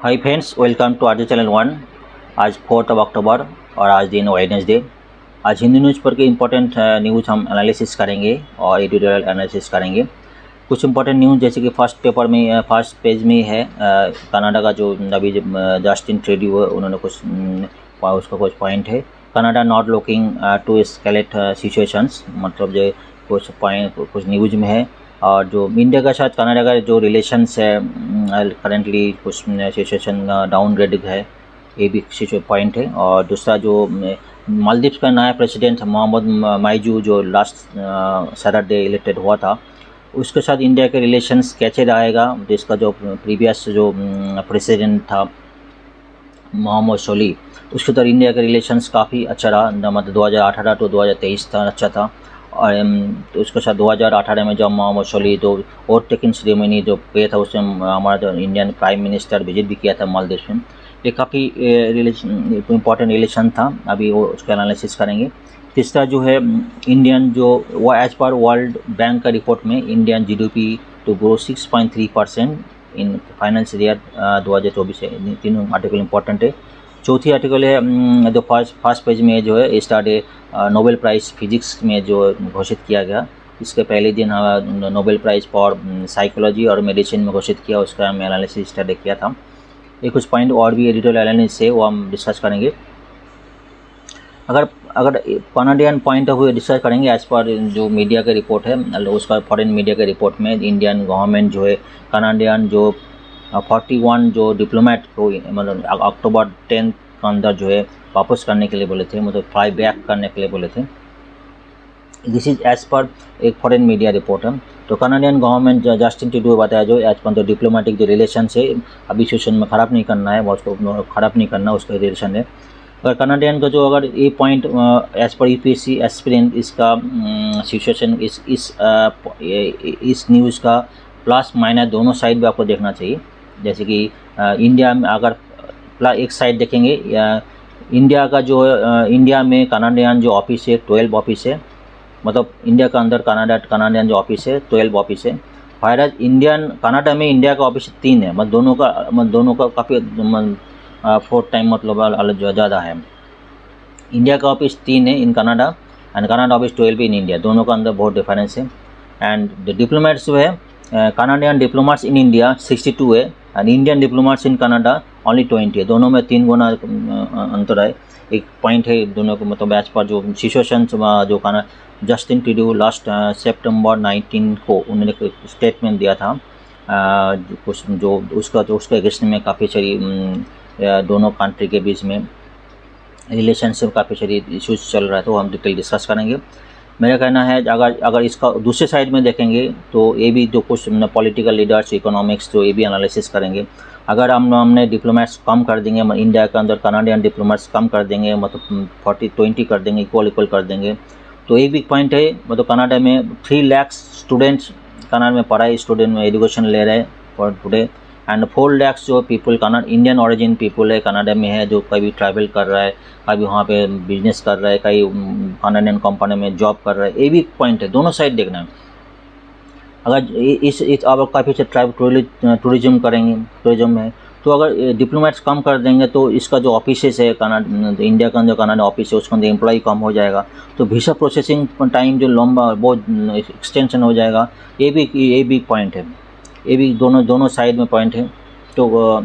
Hi friends, welcome to our channel 1। आज 4 अक्टूबर और आज दिन वेडनेसडे। आज हिंदी न्यूज़पेपर के इम्पोर्टेंट न्यूज़ हम एनालिसिस करेंगे और एडिटोरियल एनालिसिस करेंगे। कुछ इम्पोर्टेंट न्यूज़ जैसे कि फर्स्ट पेपर में फर्स्ट पेज में है कनाडा का जो अभी जस्टिन ट्रूडो उन्होंने उसका कुछ पॉइंट है। Canada not looking to escalate situations, मतलब जो कुछ पॉइंट कुछ न्यूज़ में है। और जो इंडिया के साथ कनाडा का जो रिलेशंस है करेंटली कुछ सिचुएशन डाउनग्रेड है, ये भी पॉइंट है। और दूसरा जो मालदीव्स का नया प्रेसिडेंट मोहम्मद माइजू जो लास्ट सैटरडे इलेक्टेड हुआ था, उसके साथ इंडिया के रिलेशंस कैसे रहेगा। जिसका जो प्रीवियस जो प्रेसिडेंट था मोहम्मद सोली, उसके साथ इंडिया के रिलेशंस काफ़ी अच्छा रहा, मतलब 2018 to 2023 था, अच्छा था। और तो उसके साथ 2018 में जब मोहम्मद सोली जो ओथ टेकिंग सेरेमनी जो पे था, उसमें हमारा जो इंडियन प्राइम मिनिस्टर विजिट भी किया था मालदीव में। ये काफ़ी इम्पोर्टेंट रिलेशन था, अभी वो उसका एनालिसिस करेंगे। तीसरा जो है इंडियन जो वो एज पर वर्ल्ड बैंक का रिपोर्ट में Indian GDP to grow 6.3% in financial year 2024 है। तीनों आर्टिकल इम्पोर्टेंट है। चौथी आर्टिकल है जो फर्स्ट पेज में जो है स्टार्ट नोबेल प्राइज़ फिजिक्स में जो घोषित किया गया। इसके पहले दिन नोबेल प्राइज़ फॉर साइकोलॉजी और मेडिसिन में घोषित किया, उसका हम एनालिसिस स्टडी किया था। ये कुछ पॉइंट और भी एडिटोरियल एनालिसिस है, वो हम डिस्कस करेंगे। अगर Canadian point of view discuss करेंगे एज पर जो मीडिया के रिपोर्ट है, उसका फॉरेन मीडिया के रिपोर्ट में इंडियन गवर्नमेंट जो है कनाडियन जो 41 जो डिप्लोमेट को मतलब अक्टूबर 10 के अंदर जो है वापस करने के लिए बोले थे, मतलब फ्लाई बैक करने के लिए बोले थे। दिस इज एज पर एक फॉरेन मीडिया रिपोर्ट है। तो कनाडियन गवर्नमेंट जस्टिन ट्रूडो बताया जो एज पर जो डिप्लोमेटिक जो रिलेशन है अभी सिचुएशन में ख़राब नहीं करना है, उसको ख़राब नहीं करना, उसका रिलेशन है। अगर कनाडियन का जो अगर ये point as per UPSC aspirant इसका सिचुएशन इस न्यूज़ का प्लस माइनस दोनों साइड भी आपको देखना चाहिए। जैसे कि इंडिया में अगर एक साइड देखेंगे इंडिया का जो इंडिया में कनाडियन जो ऑफिस है 12 ऑफिस है, मतलब इंडिया का अंदर कनाडियन जो ऑफिस है 12 ऑफिस है। वायरस इंडियन कनाडा में इंडिया का ऑफिस 3 है, मतलब दोनों का काफ़ी 4 टाइम मतलब ज़्यादा है। इंडिया का ऑफिस 3 है in Canada and Canada office 12 in India, दोनों का अंदर बहुत डिफरेंस है। एंड द डिप्लोमेट्स जो है कनाडियन डिप्लोमेट्स इन इंडिया 62 है and Indian diplomats in Canada only 20 है, दोनों में 3 गुना अंतर है। एक पॉइंट है दोनों को, मतलब एज पर जो सिचुएशन जो जस्टिन ट्रूडो लास्ट सितंबर 19 को उन्होंने स्टेटमेंट दिया था कुछ जो उसका अगेंस्ट में काफ़ी सारी दोनों कंट्री के बीच में रिलेशनशिप काफ़ी सारी इश्यूज चल रहा है, तो हम डिटेल डिस्कस करेंगे। मेरा कहना है अगर इसका दूसरे साइड में देखेंगे तो ये भी जो कुछ पॉलिटिकल लीडर्स इकोनॉमिक्स जो ये भी एनालिसिस करेंगे। अगर हमने डिप्लोमेट्स कम कर देंगे, इंडिया के अंदर कनाडियन डिप्लोमेट्स कम कर देंगे, मतलब 40-20 कर देंगे, इक्वल कर देंगे, तो एक बिग पॉइंट है। मतलब कनाडा में 3 लाख स्टूडेंट्स कनाडा में पढ़ाई स्टूडेंट में एजुकेशन ले रहे हैं फॉर टुडे एंड 4 लाख जो पीपल इंडियन ओरिजिन पीपल है कनाडा में है, जो कभी ट्रैवल कर रहा है, कभी वहाँ पे बिजनेस कर रहा है, कई कनाडियन कंपनी में जॉब कर रहा है। ये भी पॉइंट है, दोनों साइड देखना है। अगर इस अब काफ़ी से टूरिज्म करेंगे, टूरिज्म है, तो अगर डिप्लोमेट्स कम कर देंगे तो इसका जो ऑफिसेस है इंडिया का जो कनाडा ऑफिस है उसके अंदर एम्प्लॉय कम हो जाएगा, तो वीज़ा प्रोसेसिंग टाइम जो लंबा बहुत एक्सटेंशन हो जाएगा। ये भी पॉइंट है, ये भी दोनों साइड में पॉइंट है। तो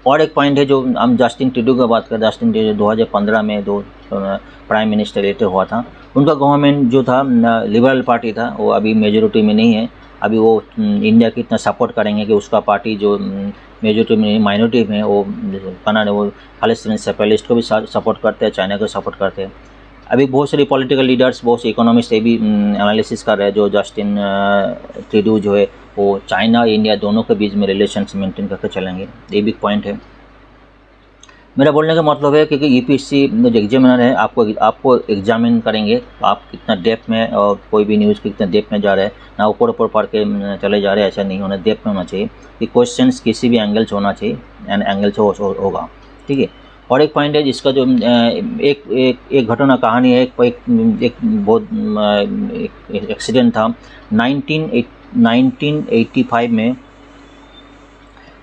और एक पॉइंट है जो हम जस्टिन ट्रूडो की बात करें, जस्टिन ट्रूडो 2015 में जो प्राइम मिनिस्टर इलेक्ट हुआ था, उनका गवर्नमेंट जो था लिबरल पार्टी था, वो अभी मेजोरिटी में नहीं है। अभी वो इंडिया की इतना सपोर्ट करेंगे कि उसका पार्टी जो मेजोरिटी में माइनॉरिटी में वो कनाडा वो पैलेस्टीन सेपरेटिस्ट को भी सपोर्ट करते हैं, चाइना को सपोर्ट करते हैं। अभी बहुत सारी पॉलिटिकल लीडर्स, बहुत से इकोनॉमिस्ट ये भी एनालिसिस कर रहे हैं जो जस्टिन ट्रूडो जो है वो चाइना इंडिया दोनों के बीच में रिलेशंस मेंटेन करके चलेंगे, ये भी पॉइंट है। मेरा बोलने का मतलब है क्योंकि यूपीएससी जो एग्जामिनर है आपको एग्जामिन करेंगे, तो आप कितना डेप्थ में और कोई भी न्यूज़ कितना डेप्थ में जा रहे हैं, ना ऊपर पढ़ के चले जा रहे हैं, ऐसा नहीं होना, डेप्थ में होना चाहिए कि क्वेश्चंस किसी भी एंगल से होना चाहिए एंड एंगल से होगा, ठीक है। और एक पॉइंट है जिसका जो एक घटना कहानी है, एक बहुत एक्सीडेंट था 1985 में।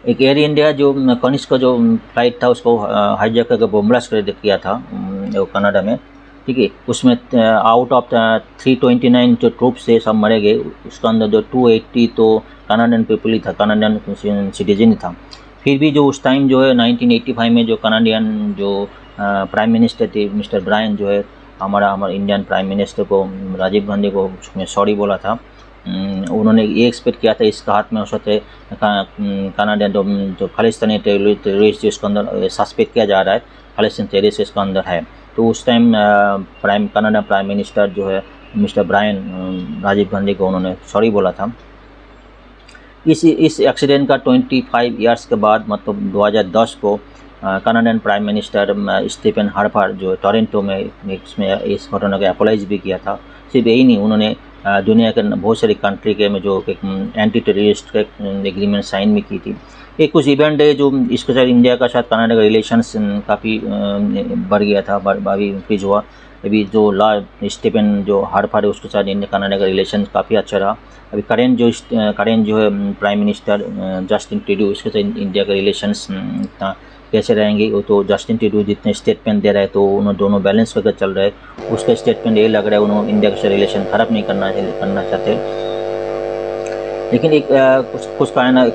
एक एयर इंडिया जो कनिष्क का जो फ्लाइट था उसको हाईजैक करके बम ब्लास्ट कर किया था वो कनाडा में, ठीक है। उसमें आउट ऑफ 329 जो ट्रूप्स थे सब मरे गए। उसके अंदर जो 280 तो कनाडियन पीपल ही था, कनाडियन सिटीजन ही था। फिर भी जो उस टाइम जो है 1985 में जो कनाडियन जो प्राइम मिनिस्टर थे मिस्टर ब्रायन जो है हमारा इंडियन प्राइम मिनिस्टर को राजीव गांधी को उसमें सॉरी बोला था। उन्होंने ये एक्सपेक्ट किया था इसका हाथ में हो सकते कनाडियन जो खालिस्तानी टेररिस्ट जिसके अंदर सस्पेक्ट किया जा रहा है खालिस्तानी टेररिस्ट इसका अंदर है। तो उस टाइम कनाडा प्राइम मिनिस्टर जो है मिस्टर ब्रायन राजीव गांधी को उन्होंने सॉरी बोला था। इस एक्सीडेंट का 25 इयर्स के बाद मतलब 2010 को Canadian prime minister Stephen Harper जो टोरंटो में इसमें इस घटना को अपोलाइज भी किया था। सिर्फ यही नहीं, उन्होंने दुनिया के बहुत सारी कंट्री के में जो एंटी टेररिस्ट एग्रीमेंट साइन भी की थी। एक कुछ इवेंट है जो इसके साथ इंडिया का साथ कनाडा का रिलेशंस काफ़ी बढ़ गया था, अभी इंक्रीज हुआ। अभी जो स्टीफन जो हार्पर है उसके साथ इंडिया कनाडा का रिलेशन काफ़ी अच्छा रहा। अभी करेंट जो है प्राइम मिनिस्टर जस्टिन ट्रूडो इसके साथ इंडिया का रिलेशंस कैसे रहेंगे वो तो जस्टिन ट्रूडो जितने स्टेटमेंट दे रहे हैं तो उन्होंने दोनों बैलेंस करके चल रहे हैं। उसका स्टेटमेंट ये लग रहा है उन्होंने इंडिया के साथ रिलेशन ख़राब नहीं करना चाहते। लेकिन एक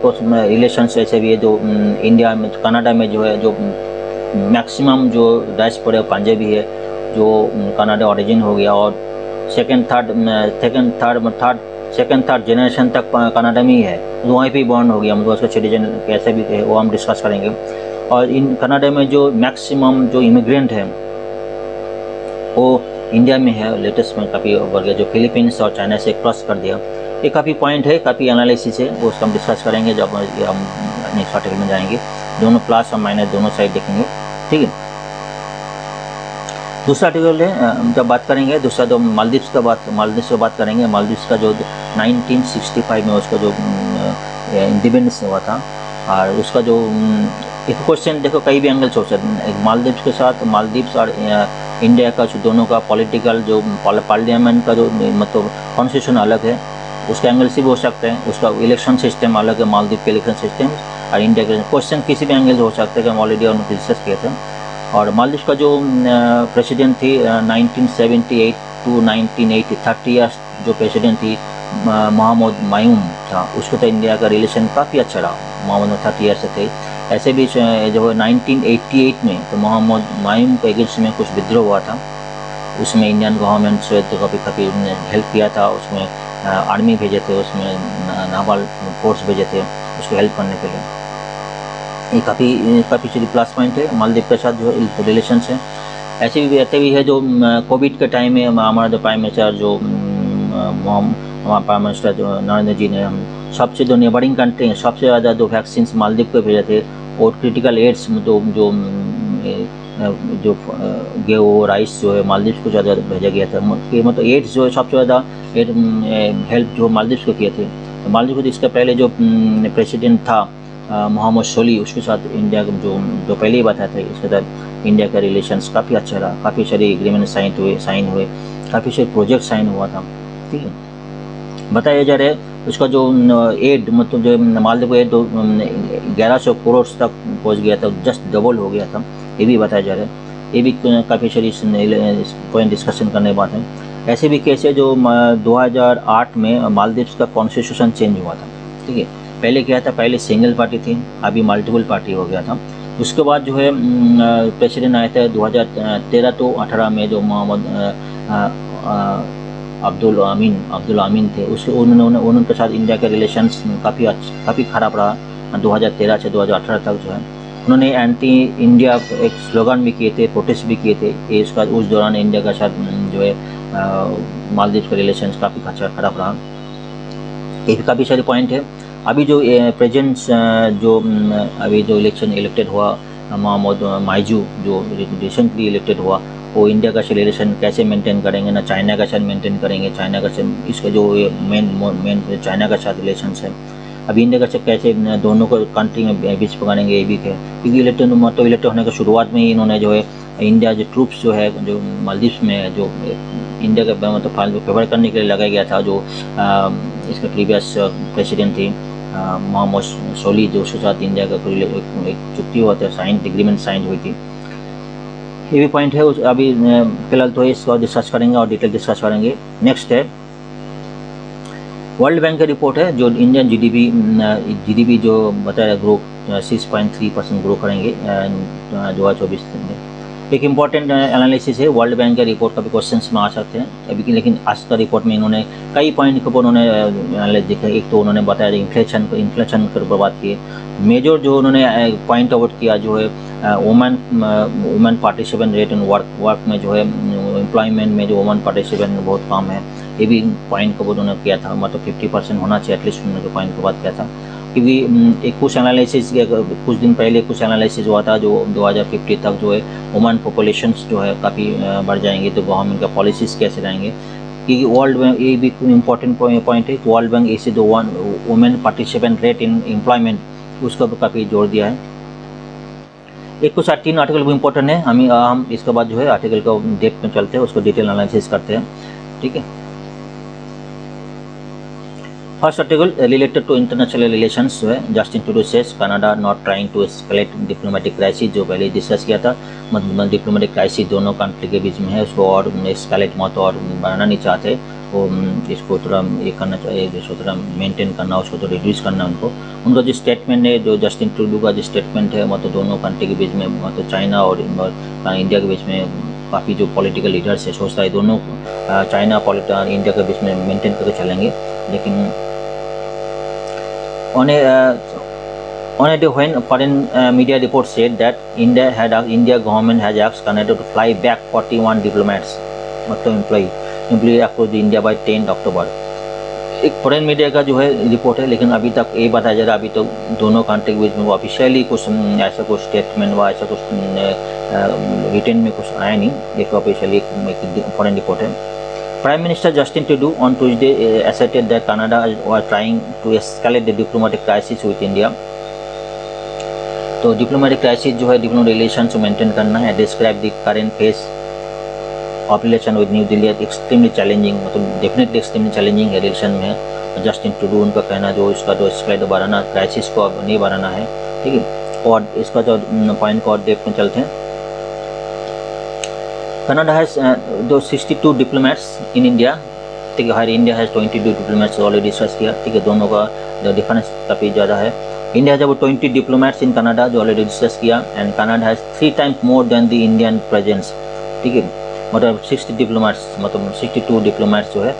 कुछ रिलेशंस ऐसे भी है जो इंडिया में कनाडा में जो है जो मैक्सिमम जो डायस्पोरा पंजाबी है जो कनाडा ओरिजिन हो गया और सेकंड थर्ड जनरेशन तक कनाडा में ही है, तो वहीं पे बॉर्न हो गया, मतलब उसका सिटीजन कैसे भी है वो हम डिस्कस करेंगे। और इन कनाडा में जो मैक्सिमम जो इमिग्रेंट है वो इंडिया में है, लेटेस्ट में काफ़ी बढ़ गया, जो फिलीपींस और चाइना से क्रॉस कर दिया। ये काफ़ी पॉइंट है, काफ़ी एनालिसिस है, वो उसका हम डिस्कस करेंगे जब हम नेक्स्ट आर्टिकल में जाएंगे। दोनों प्लस और माइनस दोनों साइड देखेंगे, ठीक है। दूसरा आर्टिकल है जब बात करेंगे दूसरा तो मालदीव्स का बात करेंगे। मालदीव्स का जो 1965 में उसका जो इंडिपेंडेंस हुआ था और उसका जो एक क्वेश्चन देखो कई भी एंगल सोच सकते हैं। मालदीव्स के साथ मालदीव्स और इंडिया का दोनों का पॉलिटिकल जो पार्लियामेंट का जो मतलब कॉन्स्टिट्यूशन अलग है, उसका एंगल से भी हो सकते हैं। उसका इलेक्शन सिस्टम अलग है, मालदीव के इलेक्शन सिस्टम और इंडिया के क्वेश्चन किसी भी एंगल से हो सकते हैं कि हम ऑलरेडी उन्होंने डिस्कस किए थे। और मालदीव का जो प्रेसिडेंट थी 1978 टू 1980 30 ईयर्स जो प्रेसिडेंट थी मोहम्मद मायूम था, उसको तो इंडिया का रिलेशन काफ़ी अच्छा रहा। मोहम्मद 30 ईयर से थे। ऐसे भी जो 1988 में तो मोहम्मद मायूम के अगेंस्ट में कुछ विद्रोह हुआ था, उसमें इंडियन गवर्नमेंट से तो काफ़ी हेल्प किया था। उसमें आर्मी भेजे थे, उसमें नावल फोर्स भेजे थे उसको हेल्प करने के लिए। ये काफ़ी चीज़ प्लस पॉइंट है मालदीव के साथ जो रिलेशंस है। ऐसे भी है जो कोविड के टाइम में हमारा जो प्राइम मिनिस्टर जो हमारा प्राइम मिनिस्टर जो नरेंद्र जी ने हम सबसे जो नेबरिंग कंट्री हैं सबसे ज़्यादा जो वैक्सीन मालदीव को भेजे थे और क्रिटिकल एड्स जो गेहूँ राइस जो है मालदीव को ज़्यादा भेजा गया था। मतलब एड्स जो है सबसे ज़्यादा हेल्प जो मालदीव को किए थे। तो मालदीव को इसका पहले जो प्रेसिडेंट था मोहम्मद सोली, उसके साथ इंडिया का जो पहले ही बताया था इसके साथ इंडिया का रिलेशंस काफ़ी अच्छा रहा। काफ़ी सारे एग्रीमेंट साइन हुए, काफ़ी सारे प्रोजेक्ट साइन हुआ था, ठीक है। बताया जा रहा है उसका जो एड मतलब जो मालदीव को एड 1100 करोड़ तक पहुंच गया था, जस्ट डबल हो गया था, ये भी बताया जा रहा है। ये भी काफ़ी सारी पॉइंट डिस्कशन करने बात है। ऐसे भी केस है जो 2008 में मालदीव्स का कॉन्स्टिट्यूशन चेंज हुआ था, ठीक है। पहले क्या था, पहले सिंगल पार्टी थी, अभी मल्टीपल पार्टी हो गया था। उसके बाद जो है प्रेसिडेंट आया था 2013 तो 18 में जो मोहम्मद अब्दुल अमीन थे, उसके उनके साथ इंडिया के रिलेशंस काफ़ी ख़राब रहा 2013 से 2018 तक जो है। उन्होंने एंटी इंडिया एक स्लोगन भी किए थे, प्रोटेस्ट भी किए थे। इसका उस दौरान इंडिया का साथ जो है मालदीव का रिलेशंस काफ़ी ख़राब रहा। ये काफ़ी सारे पॉइंट है। अभी जो प्रेजेंट जो अभी जो इलेक्टेड हुआ मोहम्मद माइजू जो रिसेंटली इलेक्टेड हुआ, वो इंडिया का रिलेशन कैसे मेंटेन करेंगे, ना चाइना का साथ मेंटेन करेंगे। चाइना का इसका जो मेन चाइना का साथ रिलेशन है। अभी इंडिया का साथ कैसे दोनों को कंट्री में बीच पकड़ेंगे, ये भी है। क्योंकि इलेक्टेड होने का शुरुआत में ही इन्होंने जो है इंडिया जो ट्रूप्स जो है जो मालदीव्स में है, जो इंडिया का मतलब फेवर करने के लिए लगाया गया था, जो इसका प्रीवियस प्रेसिडेंट थी मोहम्मद सोली जो उसके साथ इंडिया का कोई एक चुक्ति हुआ था, साइन एग्रीमेंट साइन हुई थी। ये भी पॉइंट है, अभी फिलहाल तो इसको डिस्कस करेंगे और डिटेल डिस्कस करेंगे। नेक्स्ट है वर्ल्ड बैंक का रिपोर्ट है, जो इंडियन जीडीपी जो बताया ग्रो 6.3% ग्रो करेंगे 2024 में। एक इम्पॉर्टेंट एनालिसिस है, वर्ल्ड बैंक का रिपोर्ट का भी क्वेश्चंस में आ सकते हैं अभी, लेकिन आज का रिपोर्ट में इन्होंने कई पॉइंट के ऊपर उन्होंने एनालिस दिखा। एक तो उन्होंने बताया इन्फ्लेशन के ऊपर बात की। मेजर जो उन्होंने पॉइंट आउट किया जो है women participant rate in work में जो है एम्प्लॉयमेंट में जो वुमेन पार्टिसिपेंट बहुत कम है, ये भी पॉइंट को उन्होंने किया था, मतलब 50% होना चाहिए एटलीस्ट, उन्होंने पॉइंट को बात किया था। क्योंकि एक कुछ एनालिसिस कुछ दिन पहले कुछ एनालिसिस हुआ था जो 2050 तक जो है वुमेन पॉपुलेशंस जो है काफ़ी बढ़ जाएंगे, तो गवर्नमेंट का पॉलिसीज़ कैसे रहेंगे। क्योंकि वर्ल्ड बैंक, ये भी इम्पोर्टेंट पॉइंट है, वर्ल्ड बैंक इसे जो women participant rate in employment उसका भी काफ़ी जोर दिया है। एक कुछ 3 आर्टिकल भी इम्पोर्टेंट है, हम इसके बाद जो है आर्टिकल को डेप्थ में चलते हैं, उसको डिटेल एनालिसिस करते हैं, ठीक है। First article related to international relations जो है, Justin Trudeau says Canada not trying to escalate diplomatic crisis, जो पहले डिस्कस किया था, मतलब डिप्लोमेटिक क्राइसिस दोनों कंट्री के बीच में है, उसको और एस्केलेट मत और बढ़ाना नहीं चाहते, वो इसको थोड़ा ये करना चाहिए, जिसको थोड़ा मेंटेन करना, उसको तो रिड्यूस करना उनका जो स्टेटमेंट है, जो जस्टिन ट्रूडो का जो स्टेटमेंट है, मतलब दोनों कंट्री के बीच में, मतलब चाइना और इंडिया के बीच में काफ़ी जो पॉलिटिकल लीडर्स है सोचता है दोनों चाइना इंडिया के बीच में मेंटेन करके चलेंगे, लेकिन on a day when foreign media reports said that India government has asked Canada to fly back 41 diplomats, मतलब employee across India by 10 अक्टूबर। एक फॉरेन मीडिया का जो है रिपोर्ट है, लेकिन अभी तक ये बताया जा रहा है अभी तो दोनों कंट्री के बीच में ऑफिशियली कुछ ऐसा कुछ स्टेटमेंट व ऐसा कुछ रिटर्न में कुछ आया नहीं, एक ऑफिशियली एक फॉरेन रिपोर्ट है। Prime Minister Justin Trudeau on Tuesday asserted that Canada was trying to escalate the diplomatic crisis with India। तो डिप्लोमेटिक क्राइसिस जो है, डिप्लोमेटिक रिलेशंस मेंटेन करना है। Describe the current face of relation with new Delhi extremely challenging, मतलब definitely extremely challenging relation में है। Justin Trudeau उनका कहना जो इसका जो एस्केलेट बढ़ाना, क्राइसिस को अब नहीं बढ़ाना है, ठीक है। और इसका जो पॉइंट को और डेप्थ में चलते हैं। Canada has 62 diplomats in India, ठीक है, हर India has 22 diplomats, already discuss किया, ठीक है। दोनों का जो डिफरेंस काफ़ी ज़्यादा है। इंडिया जब 20 डिप्लोमेट्स इन कनाडा, जो ऑलरेडी डिस्कस किया, and Canada has 3 times more than the Indian presence, ठीक है। मतलब 60 डिप्लोमेट्स, मतलब 62 डिप्लोमेट्स जो है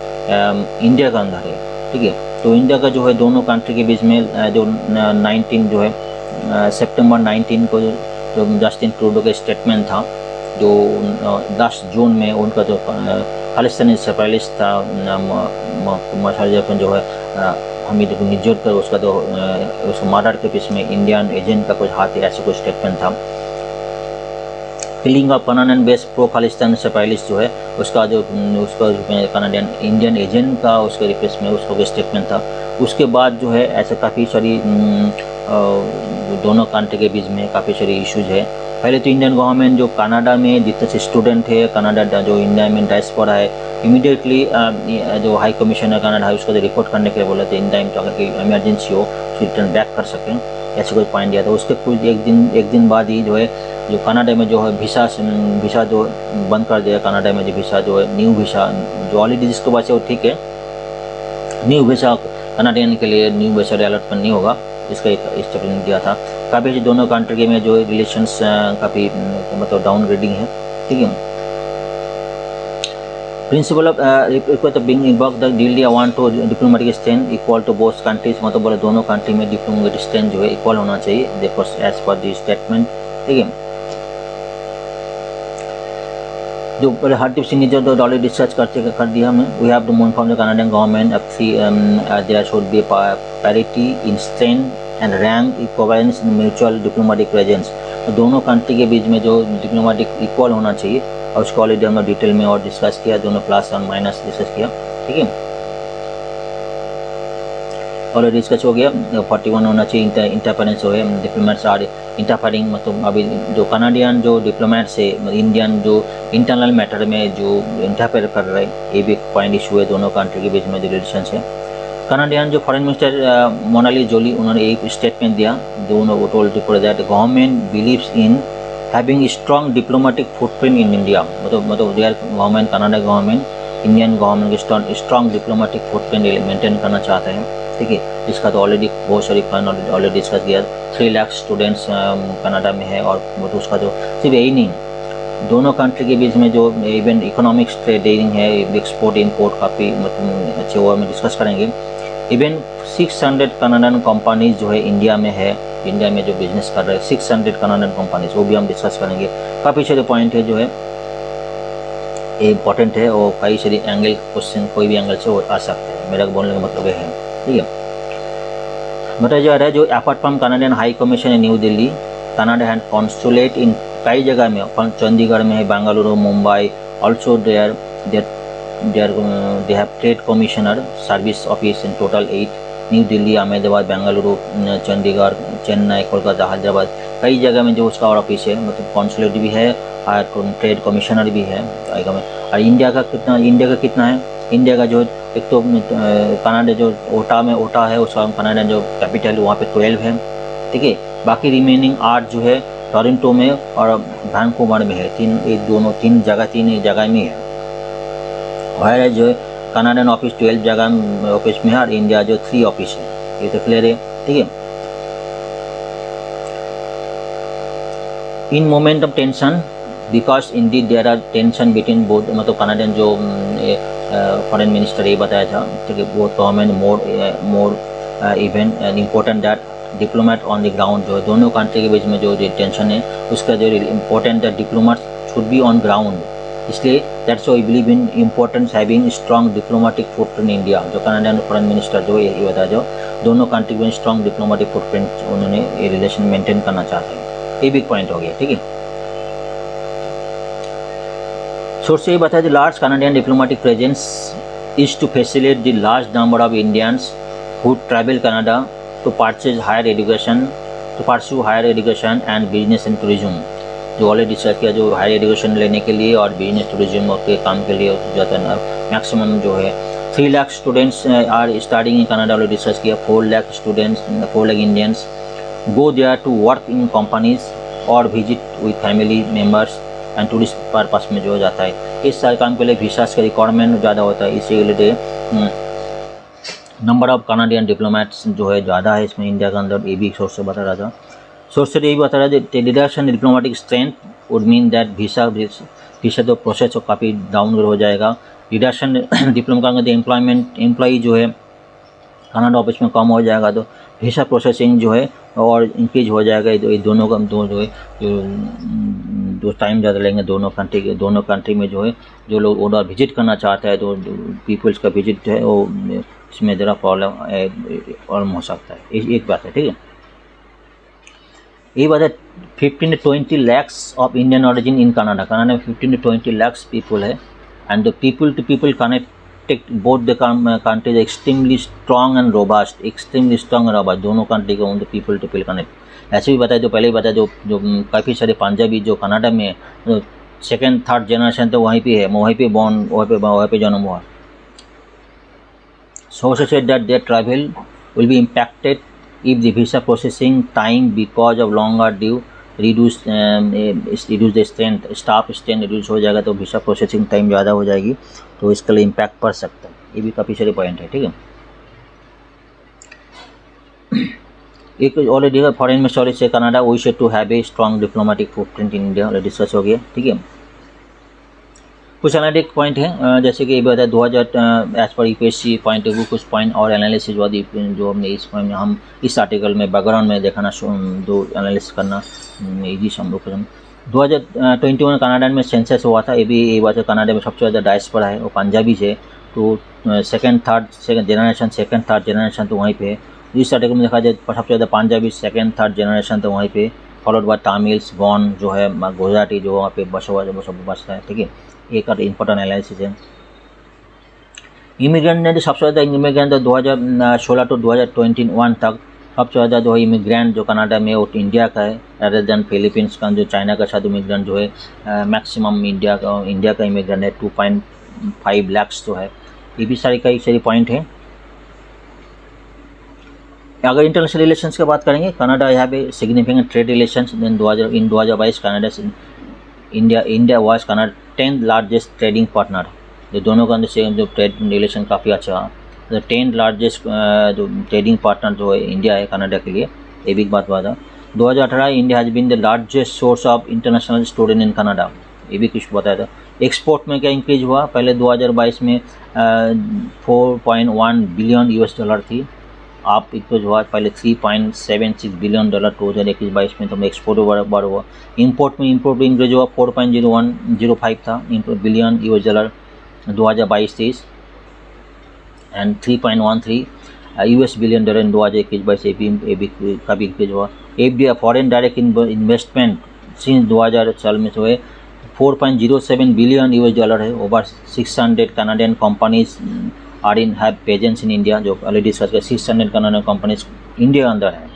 इंडिया का अंदर है, ठीक है। तो इंडिया का जो है दोनों कंट्री के बीच में जो 19 जो है सितंबर 19 को जो जस्टिन ट्रूडो का स्टेटमेंट था, जो 10 जून में उनका जो खालिस्तानी सेपरेटिस्ट था जो है हमीद निज्जर पर, उसका जो उस मर्डर के पीछे में इंडियन एजेंट का कुछ हाथ है, ऐसा कुछ स्टेटमेंट था। Killing of permanent base pro Khalistan separatist जो है उसका कनाडियन इंडियन एजेंट का उसके रिप्लेस में उसका स्टेटमेंट था। उसके बाद जो है ऐसे काफ़ी सारी दोनों कंट्री के बीच में काफ़ी सारी इश्यूज है। पहले तो इंडियन गवर्नमेंट जो कनाडा में जितने से स्टूडेंट है, कनाडा जो इंडिया में डायस्पोरा है, इमीडिएटली जो हाई कमिश्नर कनाडा है उसको रिपोर्ट करने के लिए बोला था, इन टाइम तो अगर कोई इमरजेंसी हो तो रिटर्न बैक कर सकें, ऐसे कोई पॉइंट दिया था। उसके कुछ एक दिन बाद ही जो है जो कनाडा में जो है वीसा जो बंद कर दिया, कनाडा में जो वीसा जो है न्यू वीसा जो ऑलरेडी जिसके पास है वो ठीक है, न्यू वीसा कनाडियन के लिए न्यू वीसा अलॉटमेंट नहीं होगा, इसका एक स्टेटमेंट दिया था। काफ़ी दोनों कंट्री के में जो रिलेशंस काफ़ी मतलब डाउनग्रेडिंग है, ठीक है। Principle of being involve the Delhi want to diplomatic strength equal to both countries, मतलब बोले दोनों कंट्री में डिप्लोमेटिक स्ट्रेंथ जो है इक्वल होना चाहिए, देखो एज पर द स्टेटमेंट, ठीक है। जो पहले हरदीप सिंह निज्जर तो ऑलरेडी डिस्कस कर दिया हमने। We have to inform the Canadian government there should be parity in strength and rank equivalence in mutual diplomatic presence, तो दोनों कंट्री के बीच में जो डिप्लोमेटिक इक्वल होना चाहिए, और उसको ऑलरेडी हमने डिटेल में और डिस्कस किया, दोनों प्लस और माइनस डिस्कस किया, ठीक है। ऑलरेडी डिस्कस हो गया। 41 होना चाहिए इंटरफेरेंस हो है, डिप्लोमेट्स आर इंटरफेरिंग, मतलब अभी जो कनाडियन जो डिप्लोमेट्स है इंडियन जो इंटरनल मैटर में जो इंटरफेयर कर रहे हैं, ये भी एक पॉइंट इशू है दोनों कंट्री के बीच में जो रिलेशन है। कनाडियन जो फॉरेन मिनिस्टर मोनाली जोली, उन्होंने एक स्टेटमेंट दिया, दोनों वो told that government believes in having strong diplomatic footprint in India. मतलब their government, Canada government Indian government के स्ट्रॉन्ग डिप्लोमेटिक फुटप्रिंट मेंटेन करना चाहते हैं, ठीक है। इसका तो ऑलरेडी बहुत सारी ऑलरेडी डिस्कस किया। 3 लाख स्टूडेंट्स कनाडा में है, और मतलब उसका जो सिर्फ यही नहीं, दोनों कंट्री के बीच में जो इवन इकोनॉमिक्स ट्रेडिंग है, एक्सपोर्ट इम्पोर्ट काफ़ी मतलब अच्छे हुआ में डिस्कस करेंगे। इवन 600 कनाडियन कंपनीज जो है इंडिया में है, इंडिया में जो बिजनेस कर रहे हैं 600 कनाडियन कंपनीज, वो भी हम डिस्कस करेंगे। काफ़ी सारे पॉइंट है जो है इम्पॉर्टेंट है, और कई सारे एंगल क्वेश्चन कोई भी एंगल से आ सकता है, मेरा बोलने का मतलब ये है, ठीक है। बताया जा रहा है जो apart from Canadian high commission in New Delhi, Canada and consulate in कई जगह में, चंडीगढ़ में है, Bengaluru, Mumbai, also they have trade commissioner service office in total 8, New Delhi, Ahmedabad, Bengaluru, Chandigarh, Chennai, Kolkata, Hyderabad, कई जगह में जो उसका ऑफिस है, मतलब कॉन्सुलेट भी है और ट्रेड कमिश्नर भी है। और इंडिया का कितना है, इंडिया का जो एक तो कनाडा जो ओटा है उसका कनाडा जो कैपिटल वहाँ पे 12 है, ठीक है। बाकी रिमेनिंग 8 जो है टोरंटो में और वैंकूवर में है, तीन जगह में है। और जो है कनाडियन ऑफिस 12 जगह ऑफिस में है, और इंडिया जो 3 ऑफिस है, ये तो क्लियर है, ठीक है। In moment of tension, because indeed there are tension between both, मतलब कनाडियन जो फॉरेन मिनिस्टर ये बताया था, ठीक है, both government more event and important that diplomat on the ground, जो है दोनों कंट्री के बीच में जो टेंशन है उसका जो important that diplomat should be on ground, इसलिए that's why we believe in importance having strong diplomatic footprint India. जो कनाडियन फॉरेन मिनिस्टर जो ये बताया, जो दोनों कंट्री में स्ट्रॉन्ग डिप्लोमेटिक फुटप्रिंट उन्होंने ये रिलेशन मेंटेन करना चाहते हैं, ये बिग पॉइंट हो गया, ठीक है। सोर्स ये बताया, the large Canadian diplomatic presence is to facilitate the large number of Indians who travel Canada to purchase higher education, to pursue higher education and business and tourism. जो already discuss किया, जो higher education लेने के लिए और business tourism के काम के लिए जाता है, मैक्सिमम जो है 3 lakh students are starting in Canada, already discuss किया। 4 lakh students, 4 lakh Indians go there to work in companies और visit with family members and tourist purpose में जो जाता है। इस सारे काम के लिए वीसास का रिक्वायरमेंट ज़्यादा होता है, इसी related number of Canadian diplomats जो है ज़्यादा है इसमें इंडिया के अंदर, ये भी सोर्स से बता रहा था। सोर्स से यही बता रहा है, reduction diplomatic strength would mean that visa तो प्रोसेस तो काफ़ी डाउनग्रेड हो जाएगा। रिडक्शन डिप्लोमेट का एम्प्लॉई जो है कनाडा ऑफिस में कम हो जाएगा, तो वीसा प्रोसेसिंग जो है और इंक्रीज हो जाएगा। ये दोनों का जो है जो टाइम ज़्यादा लेंगे दोनों कंट्री में जो है, जो लोग उधर विजिट करना चाहते हैं तो पीपल्स का विजिट जो है वो इसमें ज़रा प्रॉब्लम हो सकता है, एक बात है, ठीक है। ये बात है 15 to 20 lakhs of Indian origin in Canada में 15 to 20 lakhs पीपल है, and the people to people connect both the countries extremely strong and robust, दोनों कंट्री का उन पीपल टू पीपल कनेक्ट। ऐसे भी बताया, जो पहले ही बताया, जो काफ़ी सारे पंजाबी जो कनाडा में है, 2nd 3rd जनरेशन तो वहीं पे है, वहीं पे बॉर्न, वहीं पे जन्म हुआ। Sources said that their travel will be impacted if the visa processing time because of longer due reduce the staff strength reduce हो जाएगा, तो वीसा प्रोसेसिंग टाइम ज़्यादा हो जाएगी, तो इसके लिए इम्पैक्ट पड़ सकता है। ये भी काफ़ी सारे पॉइंट है, ठीक है। एक ऑलरेडी फॉरेन मिनिस्टर से Canada we should to have a strong diplomatic footprint in India, discuss हो गया, ठीक है। कुछ एनालिटिक पॉइंट है, जैसे कि ये बताया 2000 as per UPSC point of view कुछ पॉइंट और एनालिसिस जो हमने इस पॉइंट में हम इस आर्टिकल में बैकग्राउंड में दिखाना, दो एनालिसिस करना इजी हम लोग। 2021 कनाडा में सेंसस हुआ था, ये बात है, कनाडा में सबसे ज़्यादा डायस्पोरा है वो पंजाबी है, तो सेकंड थर्ड जनरेशन तो वहीं पे है। इस आर्टिकल में देखा जाए सबसे ज़्यादा पंजाबी, 2nd 3rd जनरेशन तो वहीं पे, फॉलोड बाय तमिल्स, गॉन जो है गुजराती जो वहाँ पे बसता है, ठीक है। एक इम्पोर्टेंट एनालिसिस है। इमिग्रेंट ने सबसे ज़्यादा इमिग्रेंट 2016 to 2021 तक सबसे ज़्यादा जो है इमिग्रेंट जो कनाडा में वो इंडिया का है, अदर देन फिलीपींस का, जो चाइना का साथ इमिग्रेंट जो है मैक्सिमम इंडिया का इमिग्रेंट है 2.5 लाख जो है। ये भी कई सारी पॉइंट है। अगर इंटरनेशनल रिलेशंस की बात करेंगे, Canada have a significant trade relations in 2022 Canada India was Canada 10th largest trading partner. जो दोनों का अंदर से जो ट्रेड रिलेशन काफ़ी अच्छा है। 10th लार्जेस्ट जो ट्रेडिंग पार्टनर जो है इंडिया है कनाडा के लिए, ये भी एक बात हुआ था। 2018 India has been the largest source of international student in Canada, ये भी कुछ बताया था। एक्सपोर्ट में क्या इंक्रीज हुआ, पहले 2022 में 4.1 बिलियन US डॉलर थी, आप इंक्रीज हुआ पहले 3.76 बिलियन डॉलर 2021-22 में, तो एक्सपोर्ट बढ़ हुआ। इंपोर्ट में इंक्रीज हुआ 4.0105 था billion US dollar 2022-23 and 3.13 US billion dollar in 2021-22 का भी इंक्रीज हुआ। FDI foreign direct investment since 2000 साल में जो है 4.07 बिलियन US डॉलर है। Over 600 Canadian companies are in have presence in India, जो ऑलरेडी डिस्कस किया। 600 कनाडियन कंपनीज इंडिया के अंदर है।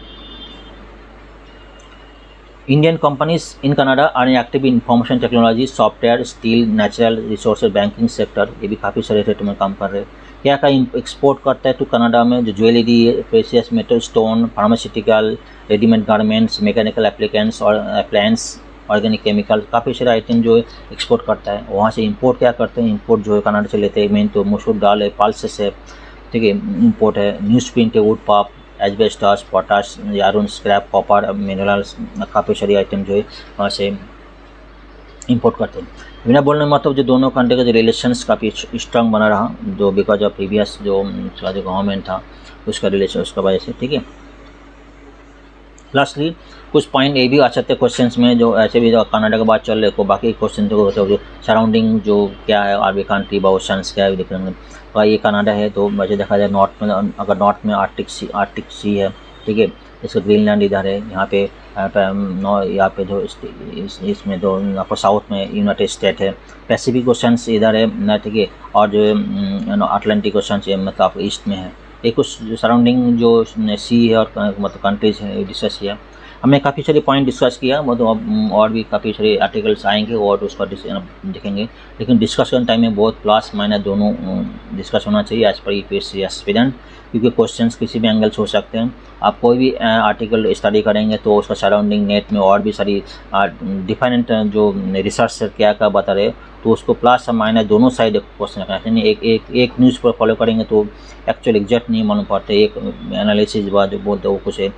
Indian companies in Canada are active in information technology, software, steel, natural resources, banking sector, ये भी काफ़ी सारे सेक्टर में काम कर रहे हैं। क्या क्या एक्सपोर्ट करता है तो कनाडा में जो jewellery, precious metal, stone, pharmaceutical, readymade garments, mechanical applicants और अप्लायंस, ऑर्गेनिक केमिकल, काफ़ी सारे आइटम जो है एक्सपोर्ट करता है। वहाँ से इंपोर्ट क्या करते हैं, इंपोर्ट जो है कनाडा से लेते हैं। मेन तो मसूर दाल है, पल्सेस है, ठीक है, इंपोर्ट है। न्यूज़ प्रिंट है, वुड पाप, asbestos, potash, iron, scrap, copper, minerals, काफ़ी सारी आइटम जो है वहाँ से इंपोर्ट करते हैं। बिना बोलने मतलब जो दोनों कंट्री का जो रिलेशंस काफ़ी स्ट्रांग बना रहा, जो बिकॉज ऑफ प्रीवियस जो गवर्नमेंट था उसका रिलेशन, उसका वजह से, ठीक है। लास्टली कुछ पॉइंट ये भी आ सकते हैं क्वेश्चंस में, जो ऐसे भी जो कनाडा के बाद चल रहे को बाकी क्वेश्चन जो सराउंडिंग जो क्या है, आरबी कंट्री बा ओशंस क्या है देखेंगे। तो ये कनाडा है, तो वैसे देखा जाए नॉर्थ में, अगर नॉर्थ में आर्टिक सी है, ठीक है, इसका ग्रीनलैंड इधर है, यहाँ पे जो इसमें तो आपको साउथ में यूनाइटेड स्टेट है, पैसिफिक ओशंस इधर है ना, ठीक है, और जो अटलांटिक ओशंस है मतलब आपको ईस्ट में है। ये कुछ जो सराउंडिंग जो सी है और मतलब कंट्रीज है डिस्कस किया हमने, काफ़ी सारे पॉइंट डिस्कस किया, मतलब और भी काफ़ी सारे आर्टिकल्स आएंगे और उसका देखेंगे। लेकिन डिस्कस करने टाइम में बहुत प्लस माइनस दोनों डिस्कस होना चाहिए एज पर यूपीएससी एस्पिरेंट, क्योंकि क्वेश्चंस किसी भी एंगल से हो सकते हैं। आप कोई भी आर्टिकल स्टडी करेंगे तो उसका सराउंडिंग नेट में और भी सारी डिफरेंट जो रिसर्च क्या क्या बता रहे, तो उसको प्लस और माइनस दोनों साइड क्वेश्चन रखना चाहिए। एक न्यूज़ पर फॉलो करेंगे तो एक्चुअल एग्जैक्ट नहीं मालूम पड़ते, एक एनालिसिस बाद जो बोलते हैं वो कुछ है,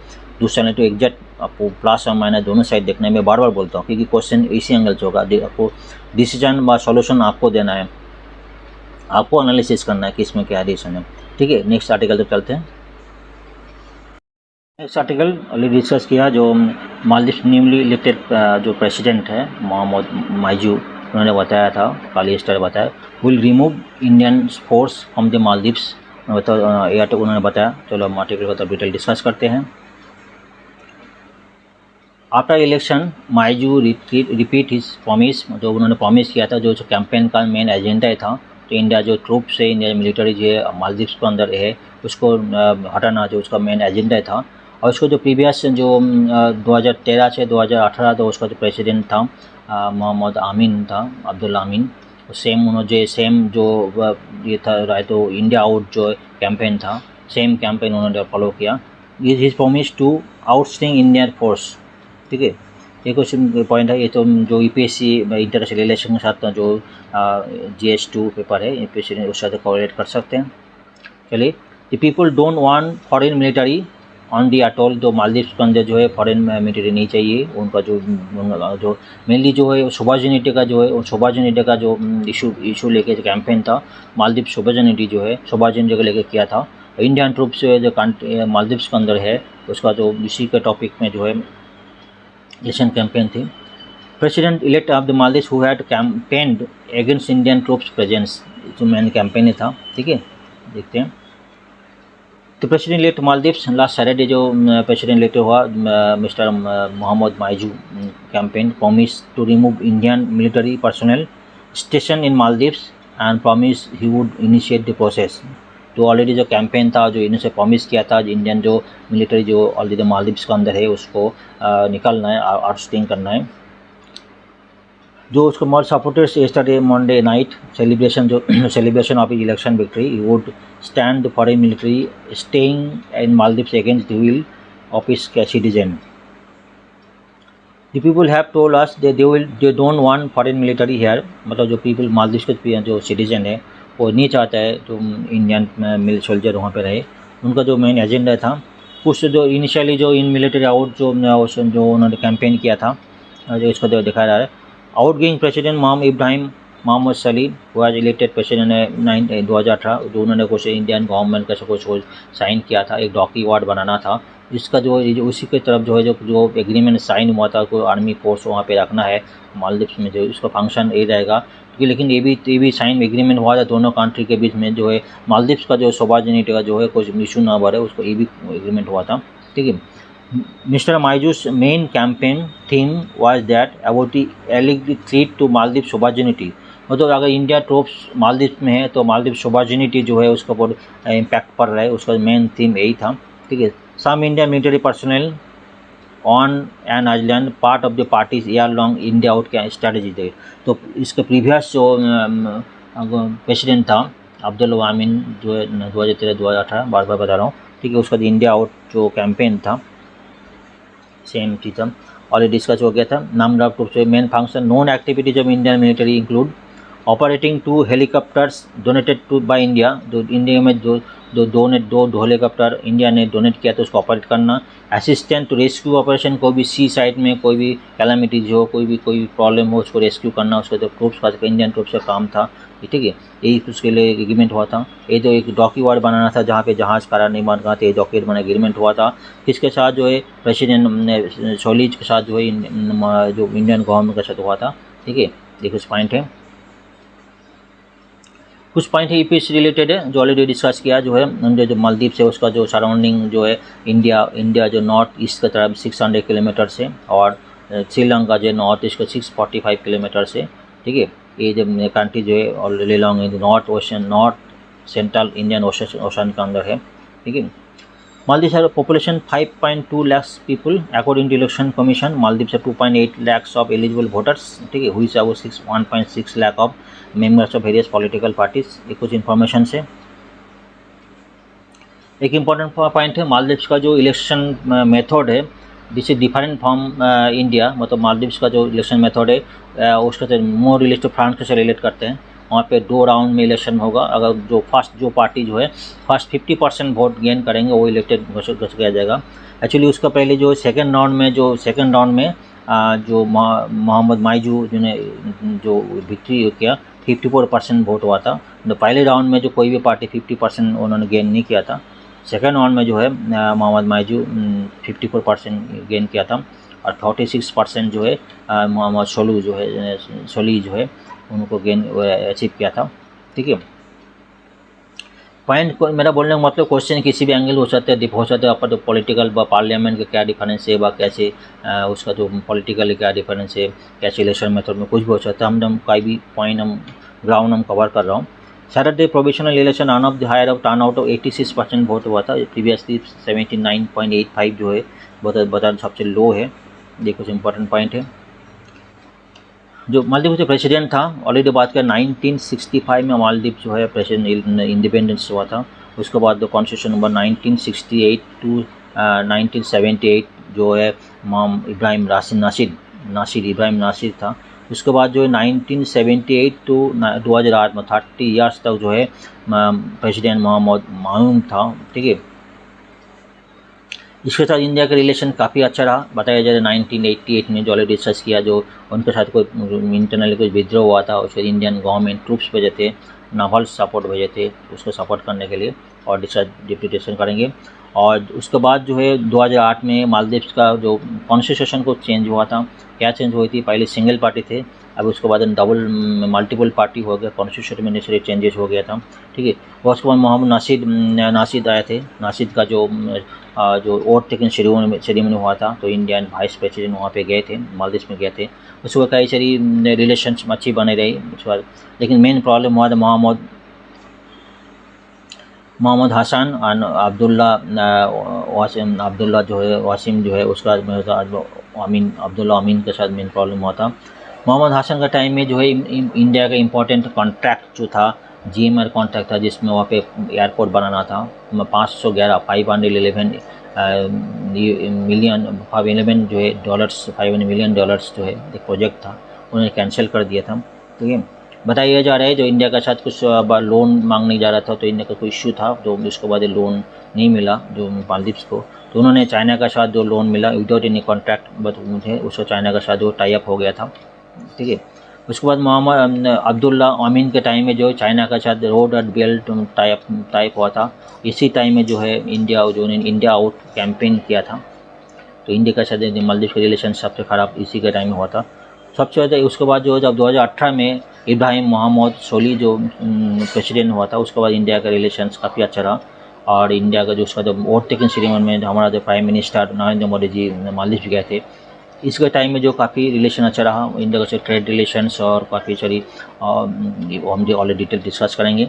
दूसरा ने तो एग्जैक्ट आपको प्लस और माइनस दोनों साइड देखने में बार बार बोलता हूँ, क्योंकि क्वेश्चन इसी एंगल से होगा। आपको डिसीजन व सॉल्यूशन आपको देना है, आपको एनालिसिस करना है कि इसमें क्या रीज़न है, ठीक है। नेक्स्ट आर्टिकल तक चलते हैं। नेक्स्ट आर्टिकल ऑलरेडी डिस्कस किया, जो मालदीव न्यूली इलेक्टेड जो प्रेसिडेंट है मोहम्मद माइजू, उन्होंने बताया था, पॉलिएस्टर बताया, will remove Indian force from the Maldives, तो उन्होंने बताया। चलो हम आर्टिकल का डिटेल डिस्कस करते हैं। After election Muizzu repeat his promise, जो उन्होंने प्रॉमिस किया था, जो कैंपेन का मेन एजेंडा था, तो इंडिया जो ट्रूप्स है, इंडिया मिलिट्री जो है मालदीव्स के अंदर है, उसको हटाना जो उसका मेन एजेंडा था। और उसको जो प्रीवियस जो 2013 से 2018 तो उसका जो प्रेसिडेंट था मोहम्मद आमीन था, अब्दुल्ला आमीन, सेम उन्होंने जो ये था तो इंडिया आउट जो कैंपेन था, सेम कैंपेन उन्होंने फॉलो किया। His promise to ousting Indian force, ठीक है। ये क्वेश्चन पॉइंट है, ये तो जो यूपीएससी इंटरनेशनल रिलेशन के साथ जो GS2 पेपर है, यूपीएससी उसके साथ कोरिलेट कर सकते हैं। चलिए, the people don't want foreign military on the atoll, जो मालदीव्स के अंदर जो है फॉरेन मिलिट्री नहीं चाहिए उनका, जो मेनली जो है सोवर्निटी का जो है, सोवर्निटी का जो इशू लेके जो कैंपेन था, मालदीव सोवर्निटी जो है सोवर्निटी को लेके किया था। इंडियन ट्रूप्स जो मालदीव्स के अंदर है उसका जो इसी के टॉपिक में जो है इलेक्शन कैंपेन थी। President elect of the Maldives who had campaigned against Indian troops presence, जो मेन कैंपेन था, ठीक है। देखते हैं, तो president elect Maldives last Saturday जो प्रेसिडेंट इलेक्ट हुआ mister Mohamed Muizzu, campaign promise to remove Indian military personnel station in Maldives and promise he would initiate the process. तो ऑलरेडी जो कैंपेन था, जो इन्होंने प्रॉमिस किया था, इंडियन जो मिलिट्री जो ऑलरेडी मालदीव्स के अंदर है उसको निकालना है, आउटस्टिंग करना है। जो उसको मोर supporters yesterday Monday night celebration जो celebration of his election victory, he would stand the foreign military staying in Maldives against the will of his citizen. The people have told us that they don't want foreign military here. मतलब जो people Maldives के जो citizen है वो नहीं चाहता है जो इंडियन मिल सोल्जर वहाँ पे रहे. उनका जो मेन एजेंडा था कुछ जो इनिशियली जो इन मिलिट्री आउट जो उन्होंने कैंपेन किया था जो इसको दिखाया जा रहा है. Outgoing president Ibrahim Mohammed Salim was elected president 2018 जो उन्होंने कुछ इंडियन गवर्नमेंट का कुछ साइन किया था. एक डॉक्यूमेंट बनाना था इसका जो उसी की तरफ जो है जो एग्रीमेंट साइन हुआ था कोई आर्मी फोर्स वहाँ पे रखना है मालदीव्स में जो इसका फंक्शन ये रहेगा. लेकिन ये भी साइन एग्रीमेंट हुआ था दोनों कंट्री के बीच में जो है मालदीव्स का जो सोवरेनिटी का जो है कुछ इशू ना बढ़े उसको ये भी एग्रीमेंट हुआ था. ठीक है. Mister Muizzu's main campaign theme was that about the alleged threat to Maldives sovereignty. मतलब अगर इंडिया ट्रूप्स मालदीव में है तो मालदीव सोवरेनिटी जो है उसका बहुत इम्पैक्ट पड़ रहा है. उसका मेन थीम यही था. ठीक है. Some Indian military personal on an island part of the parties year long India out क्या स्ट्रेटजी दे. तो इसके प्रीवियस जो प्रेसिडेंट था अब्दुल्ला अमीन जो है 2013-2018 बार बार बता रहा हूँ. ठीक है. उसका इंडिया आउट जो कैंपेन था सेम चीज़ ऑलरेडी डिस्कस हो गया था. Number of troops main function non activities of Indian military include operating 2 helicopters donated to by India. जो इंडिया में दो हेलीकॉप्टर इंडिया ने डोनेट किया था उसको ऑपरेट करना. असिस्टेंट टू रेस्क्यू ऑपरेशन कोई भी सी साइड में कोई भी कैलामिटीज हो कोई भी प्रॉब्लम हो उसको रेस्क्यू करना उसका जो ट्रूप्स का इंडियन ट्रूप्स का काम था. ठीक है. यही उसके लिए एग्रीमेंट हुआ था. ये जो एक डॉक्यूमेंट बनाना था जहाँ पे जहाज़ करार निर्माण का था ये डॉक्यूमेंट बना एग्रीमेंट हुआ था. इसके साथ जो है प्रेसिडेंट सोलीज के साथ जो है जो इंडियन गवर्नमेंट के साथ हुआ था. ठीक है. ये कुछ पॉइंट है. कुछ पॉइंट है ईपी से रिलेटेड है जो ऑलरेडी डिस्कस किया जो है उनके जो मालदीव से उसका जो सराउंडिंग जो है इंडिया जो नॉर्थ ईस्ट की तरफ 600 किलोमीटर से और श्रीलंका जो नॉर्थ ईस्ट का 645 किलोमीटर से. ठीक है. ये जो कंट्री जो है already long north ocean north central Indian ocean के अंदर है. ठीक है. मालदीव है population 5.2 lakh people according to election commission. Maldives से 2.8 लाख ऑफ एलिजिबल वोटर्स. ठीक है. हुई 1.6 lakh of members of various political parties. ये कुछ इन्फॉर्मेशन से एक इम्पॉर्टेंट पॉइंट है मालदीव्स का जो इलेक्शन मेथड है this is different from India. मतलब मालदीव्स का जो इलेक्शन मेथड है उसका मोर रिलेटेड टू फ्रांस से रिलेट करते हैं. वहाँ पे 2 राउंड में इलेक्शन होगा. अगर जो फर्स्ट जो पार्टी जो है फर्स्ट 50% वोट गेन करेंगे वो इलेक्टेड घोषित किया जाएगा. एक्चुअली उसका पहले जो सेकंड राउंड में जो मोहम्मद माइजू जिन्हें जो विक्ट्री किया 54% वोट हुआ था. तो पहले राउंड में जो कोई भी पार्टी 50% उन्होंने गेन नहीं किया था. सेकंड राउंड में जो है मोहम्मद माइजू 54% गेन किया था और 46% जो है मोहम्मद सोली जो है उनको गेन अचीव किया था. ठीक है. पॉइंट मेरा बोलने का मतलब क्वेश्चन किसी भी एंगल हो सकते हैं अपन तो पॉलिटिकल व पार्लियामेंट का क्या डिफरेंस है व कैसे उसका जो पॉलिटिकल क्या डिफरेंस है कैसे इलेक्शन मेथड में कुछ भी हो सकता है. हम कोई भी पॉइंट ग्राउंड हम कवर कर रहा हूँ. Saturday provisional election on of the higher of turn out of 86% vote हुआ था. प्रीवियसली 79.85 जो है बहुत सबसे लो है. ये कुछ इंपॉर्टेंट पॉइंट है. जो मालदीव जो प्रेसिडेंट था ऑलरेडी बात कर 1965 में मालदीव जो है प्रेसिडेंट इंडिपेंडेंस हुआ था. उसके बाद जो कॉन्स्टिट्यूशन नंबर 1968 टू 1978 जो है इब्राहिम नासिर था. उसके बाद जो है 1978 टू 2008 में 30 ईयर्स तक जो है प्रेसिडेंट मोहम्मद मायूम था. ठीक है. इसके साथ इंडिया का रिलेशन काफ़ी अच्छा रहा. बताया जाए 1988 में जो ऑलरेडी डिस्कस किया जो उनके साथ कोई इंटरनली कोई विद्रोह हुआ था उसके इंडियन गवर्नमेंट ट्रूप्स भेजे थे नावल सपोर्ट भेजे थे उसको सपोर्ट करने के लिए और डिप्यूटेशन करेंगे. और उसके बाद जो है 2008 में मालदीव्स का जो कॉन्स्टिट्यूशन को चेंज हुआ था. क्या चेंज हुई थी? पहले सिंगल पार्टी थे अब उसके बाद डबल मल्टीपल पार्टी हो गया. कॉन्स्टिट्यूशन में नेचुरली चेंजेस हो गया था. ठीक है. और उसके बाद मोहम्मद नासिद आए थे. नासिद का जो वोट टेकिंग सेरेमनी हुआ था तो इंडियन वाइस प्रेसिडेंट वहाँ पे गए थे मालदीव में गए थे. उसके बाद कई सारी रिलेशंस अच्छी बने रही उसके बाद. लेकिन मेन प्रॉब्लम हुआ था मोहम्मद हसन और अब्दुल्ला जो है वासिम जो है उसका अब्दुल्ला अमीन के साथ मेन प्रॉब्लम हुआ था. मोहम्मद हसन का टाइम में जो है इंडिया का इम्पोर्टेंट कॉन्ट्रैक्ट जो था GMR कॉन्ट्रैक्ट था, जिसमें वहाँ पे एयरपोर्ट बनाना था। 511 511 जो है डॉलर्स, $500 मिलियन जो है एक प्रोजेक्ट था, उन्होंने कैंसिल कर दिया था। तो ये बताया जा रहा है जो इंडिया के साथ कुछ लोन मांगने जा रहा था, तो इंडिया का कोई इश्यू था, तो उसके बाद लोन नहीं मिला जो मालदीव्स को, तो उन्होंने चाइना का साथ जो लोन मिला विदाउट एनी कॉन्ट्रैक्ट, बट मुझे उसको चाइना का साथ जो टाई अप हो गया था, ठीक है। उसके बाद मोहम्मद अब्दुल्ला अमीन के टाइम में जो चाइना का साथ रोड एंड बेल्ट टाइप हुआ था। इसी टाइम में जो है इंडिया आउट कैंपेन किया था, तो इंडिया का साथ मालदीव के रिलेशन सबसे ख़राब इसी के टाइम में हुआ था सबसे ज़्यादा। उसके बाद जो जब 2018 में इब्राहिम मोहम्मद सोली जो प्रेसिडेंट हुआ था, उसके बाद इंडिया का रिलेशंस काफ़ी अच्छा रहा। और इंडिया का जो उसका जो वोट टेकिंग सेरेमनी में हमारा जो प्राइम मिनिस्टर नरेंद्र मोदी जी मालदीव गए थे, इसके टाइम में जो काफ़ी रिलेशन अच्छा रहा इंडिया का, ट्रेड रिलेशंस और काफ़ी सारी हम जो ऑलरेडी डिटेल डिस्कस करेंगे।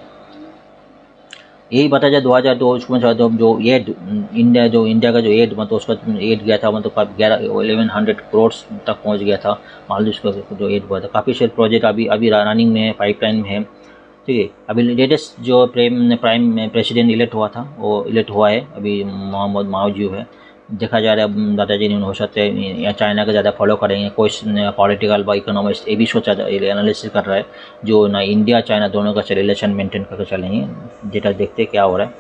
यही बताया जाए 2002 उसमें जो एड इंडिया का जो एड मतलब उसका एड गया था, मतलब 1100 करोड़ तक पहुंच गया था मालदीव का जो एड हुआ था। काफ़ी सारे प्रोजेक्ट अभी रनिंग में है, पाइपलाइन में है, ठीक है। अभी लेटेस्ट जो प्राइम प्रेसिडेंट इलेक्ट हुआ था वो इलेक्ट हुआ है अभी, मोहम्मद माओजू है। देखा जा रहा है दादाजी नहीं हो सकते या चाइना का ज़्यादा फॉलो करेंगे, कोई पॉलिटिकल व इकोनॉमिस्ट ये भी सोचा एनालिसिस कर रहा है जो ना इंडिया चाइना दोनों का रिलेशन मेंटेन करके चलेंगे। डेटा देखते क्या हो रहा है।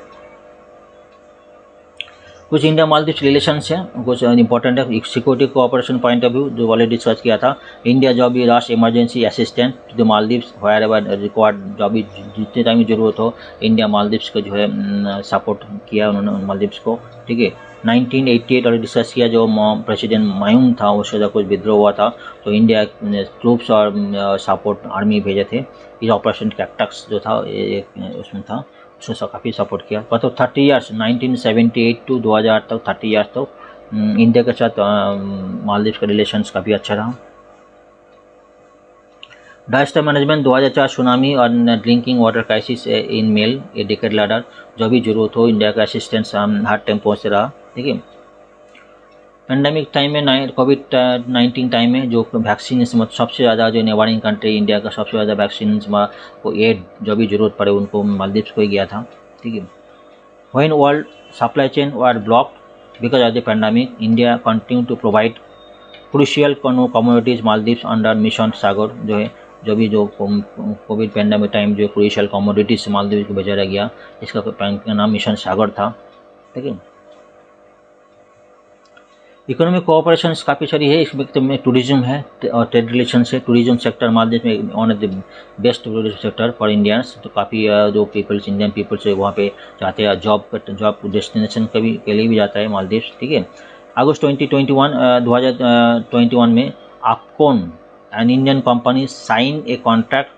कुछ इंडिया मालदीव रिलेशंस हैं, कुछ इंपॉर्टेंट है security cooperation point of view जो ऑलरेडी डिस्कस किया था। इंडिया जब भी last emergency assistant to the Maldives wherever required, जब भी जितने टाइम की जरूरत हो इंडिया मालदीव्स को जो है सपोर्ट किया उन्होंने मालदीव्स को, ठीक है। 1988 ऑलरेडी डिस्कस किया, जो प्रेसिडेंट मायूंग था उससे जब कुछ विद्रोह हुआ था तो इंडिया ट्रूप्स और सपोर्ट आर्मी भेजे थे। इस ऑपरेशन कैक्टस जो था उसमें था, उसने काफ़ी सपोर्ट किया। मतलब 30 ईयर्स 1978 टू 2000 तक 30 ईयर्स तक इंडिया के साथ मालदीव का रिलेशंस काफ़ी अच्छा रहा। डिजास्टर मैनेजमेंट 2004 सुनामी और drinking water crisis in Male a decade later, जो भी जरूरत हो इंडिया का असिस्टेंस हर टाइम पहुँचते रहा, ठीक है। पेंडेमिक टाइम में कोविड-19 टाइम में जो वैक्सीन सबसे ज़्यादा जो नेबरिंग कंट्री इंडिया का सबसे ज़्यादा वैक्सीन को एड जो भी ज़रूरत पड़े उनको मालदीव्स को ही गया था, ठीक है। When world supply chain were blocked because of the pandemic, India continue to provide crucial commodities Maldives under mission Sagar, जो है जो कोविड पेंडेमिक टाइम जो क्रूशियल कमोडिटीज मालदीव को भेजा गया, इसका नाम मिशन सागर था, ठीक है। इकोनॉमिक कोऑपरेशन काफ़ी सारी है, इसमें टूरिज्म है और ट्रेड रिलेशन है। टूरिज्म सेक्टर मालदीव में one of the best tourism sector for Indians, तो काफ़ी जो पीपल्स इंडियन पीपल्स है वहाँ पे जाते हैं, जॉब डेस्टिनेशन के लिए भी जाता है मालदीव, ठीक है। अगस्त 2021 में Afcons an Indian company sign a contract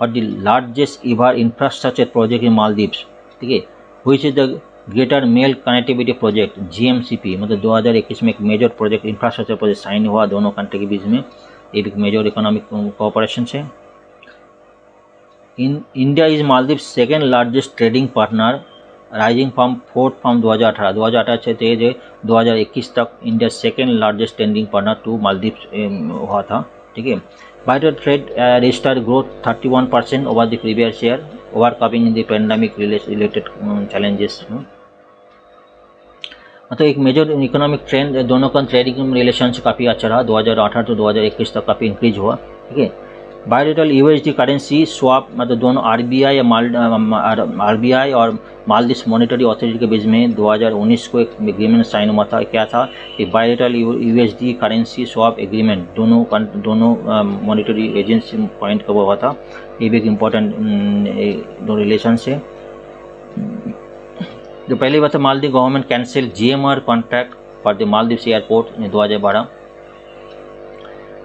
for the largest ever infrastructure project in Maldives, ठीक है, which is the greater Male connectivity project GMCP। मतलब 2021 में एक major project infrastructure project sign हुआ दोनों कंट्री के बीच में, एक मेजर इकोनॉमिक कोऑपरेशन है। India is Maldives second largest trading partner rising from 2018 से 2021 तक India second largest trading partner to Maldives हुआ था, ठीक है। Biter trade register growth 31% over the previous year, overcoming the pandemic related challenges. मतलब एक मेजर इकोनॉमिक ट्रेंड दोनों का ट्रेडिंग रिलेशन काफ़ी अच्छा रहा, 2018 to 2021 तक काफ़ी इंक्रीज हुआ, ठीक है। बायोलेटरल USD करेंसी स्वैप, मतलब दोनों RBI और मालदीव मॉनेटरी अथॉरिटी के बीच में 2019 को एक एग्रीमेंट साइन हुआ था। क्या था कि bilateral USD currency swap agreement दोनों मॉनेटरी एजेंसी पॉइंट का हुआ था। ये भी एक इम्पोर्टेंट दो रिलेशन है। जो पहली बात है, Maldives government cancel GMR contract for the Maldives airport in 2012।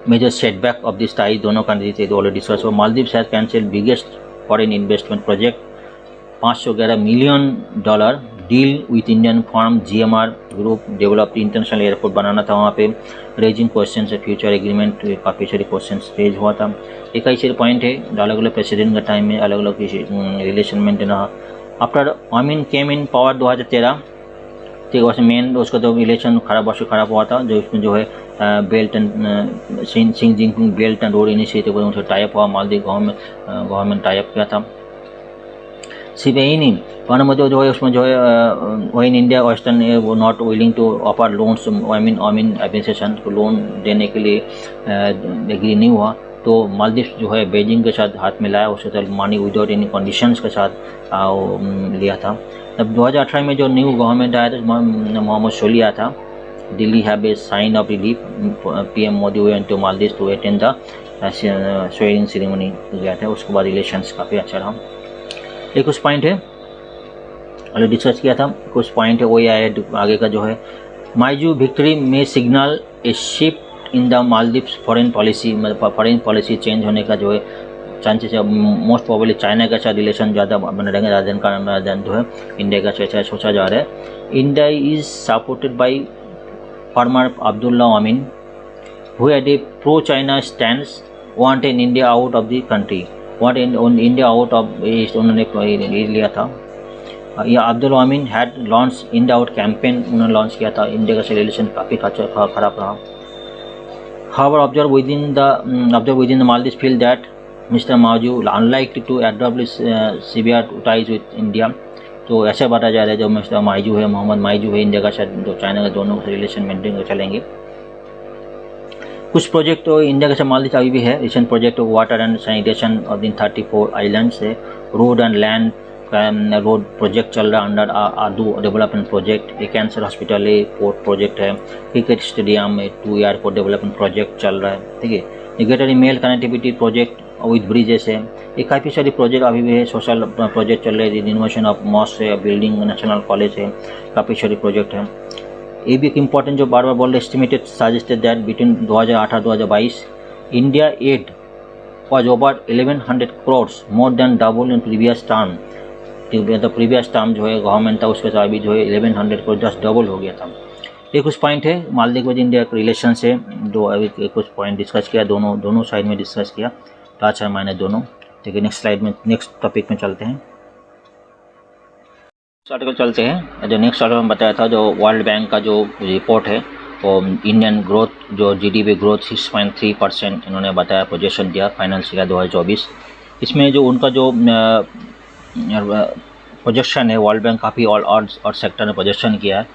Major setback of this ties दोनों कंट्री थे, ऑलरेडी डिस्कस हुआ। Maldives has cancel biggest foreign investment project $511 million deal with Indian firm GMR group develop international airport बनाना था वहाँ पे। Raising question है future agreement, काफ़ी सारे क्वेश्चन रेज हुआ था। एक ही सारे पॉइंट है, अलग अलग प्रेसिडेंट का टाइम में अलग अलग रिलेशन मेंटेन रहा। आफ्टर अमीन केम इन पावर 2013, ठीक है, मेन उसका जो इलेक्शन खराब हुआ था, जो इसमें जो है belt and सिंजिंग belt and road initiative उनसे टाइप हुआ, मालदीव गवर्नमेंट टाइप किया था। सिबेनी पानामतो जो है उसमें जो है वो इन इंडिया वेस्टर्न वो not willing to offer loans, I mean administration को लोन देने के लिए एग्री नहीं हुआ, तो मालदीव जो है बेजिंग के साथ हाथ मिलाया, उसके साथ मनी विदाउट एनी कंडीशंस के साथ लिया था। तब 2018 में जो न्यू गवर्नमेंट आया था, मोहम्मद सोली आया था, Delhi have a sign of relief, PM Modi went to Maldives to attend the swearing ceremony गया था। उसके बाद रिलेशंस काफ़ी अच्छा रहा। एक कुछ पॉइंट है ऑलरेडी डिस्कस किया था, कुछ पॉइंट है वही आया आगे का जो है, माइजू विक्ट्री में signal A shift in the Maldives foreign policy, मतलब फॉरेन पॉलिसी चेंज होने का जो है चांसेस है। मोस्ट प्रोबेबली चाइना के साथ रिलेशन ज़्यादा बने रहेंगे rather than जो है इंडिया का चर्चा सोचा जा रहा है। India is supported by former Abdulla Ameen who had a pro China stands, want in India out of the country, want in India out of, उन्होंने लिया था। या Abdul Ameen had launch India out campaign, उन्होंने लॉन्च किया था। इंडिया का रिलेशन काफ़ी खराब रहा। However, observe within the Maldives feel that Mr. Maiju unlikely to adopt severe ties with India। तो ऐसा बताया जा रहा है जो मिस्टर माइजू है, मोहम्मद माइजू है, इंडिया का साथ जो चाइना का दोनों से रिलेशन मेंटेन कर चलेंगे। कुछ प्रोजेक्ट तो इंडिया के साथ मालदीव अभी भी है। Recent project water and sanitation of in 34 islands है। Road and land road project चल रहा है अंडर आदू डेवलपमेंट प्रोजेक्ट। एक कैंसर हॉस्पिटल है, पोर्ट प्रोजेक्ट है, क्रिकेट स्टेडियम है, 2 एयरपोर्ट डेवलपमेंट प्रोजेक्ट चल रहा है। ठीक है, greater Male connectivity project with bridges है। ये काफ़ी सारी प्रोजेक्ट अभी भी है। सोशल प्रोजेक्ट चल रहे हैं, रिनोवेशन ऑफ मॉस्क है, बिल्डिंग नेशनल कॉलेज है, काफ़ी सारी प्रोजेक्ट है। ये भी एक इम्पॉर्टेंट जो बार बार बोल रहे, estimated suggested that between 2018-2022 India aid was over 1100 crores, more than double in previous term। तो प्रीवियस टर्म जो है गवर्नमेंट था उसके साथ भी जो है 1100 करोड़ जस्ट डबल हो गया था। ये कुछ पॉइंट है मालदीव और इंडिया के रिलेशन से, जो अभी कुछ पॉइंट डिस्कस किया, दोनों साइड में डिस्कस किया, प्लस और माइनस दोनों। ठीक है, नेक्स्ट स्लाइड में नेक्स्ट टॉपिक में चलते हैं। आर्टिकल चलते हैं। जो नेक्स्ट आर्टिकल में बताया था, जो वर्ल्ड बैंक का जो रिपोर्ट है वो इंडियन ग्रोथ जो जीडीपी ग्रोथ 6.3% इन्होंने बताया, प्रोजेक्शन दिया फाइनेंशियल 2024। इसमें जो उनका जो प्रोजेक्शन है, वर्ल्ड बैंक काफ़ी और सेक्टर ने प्रोजेक्शन किया है।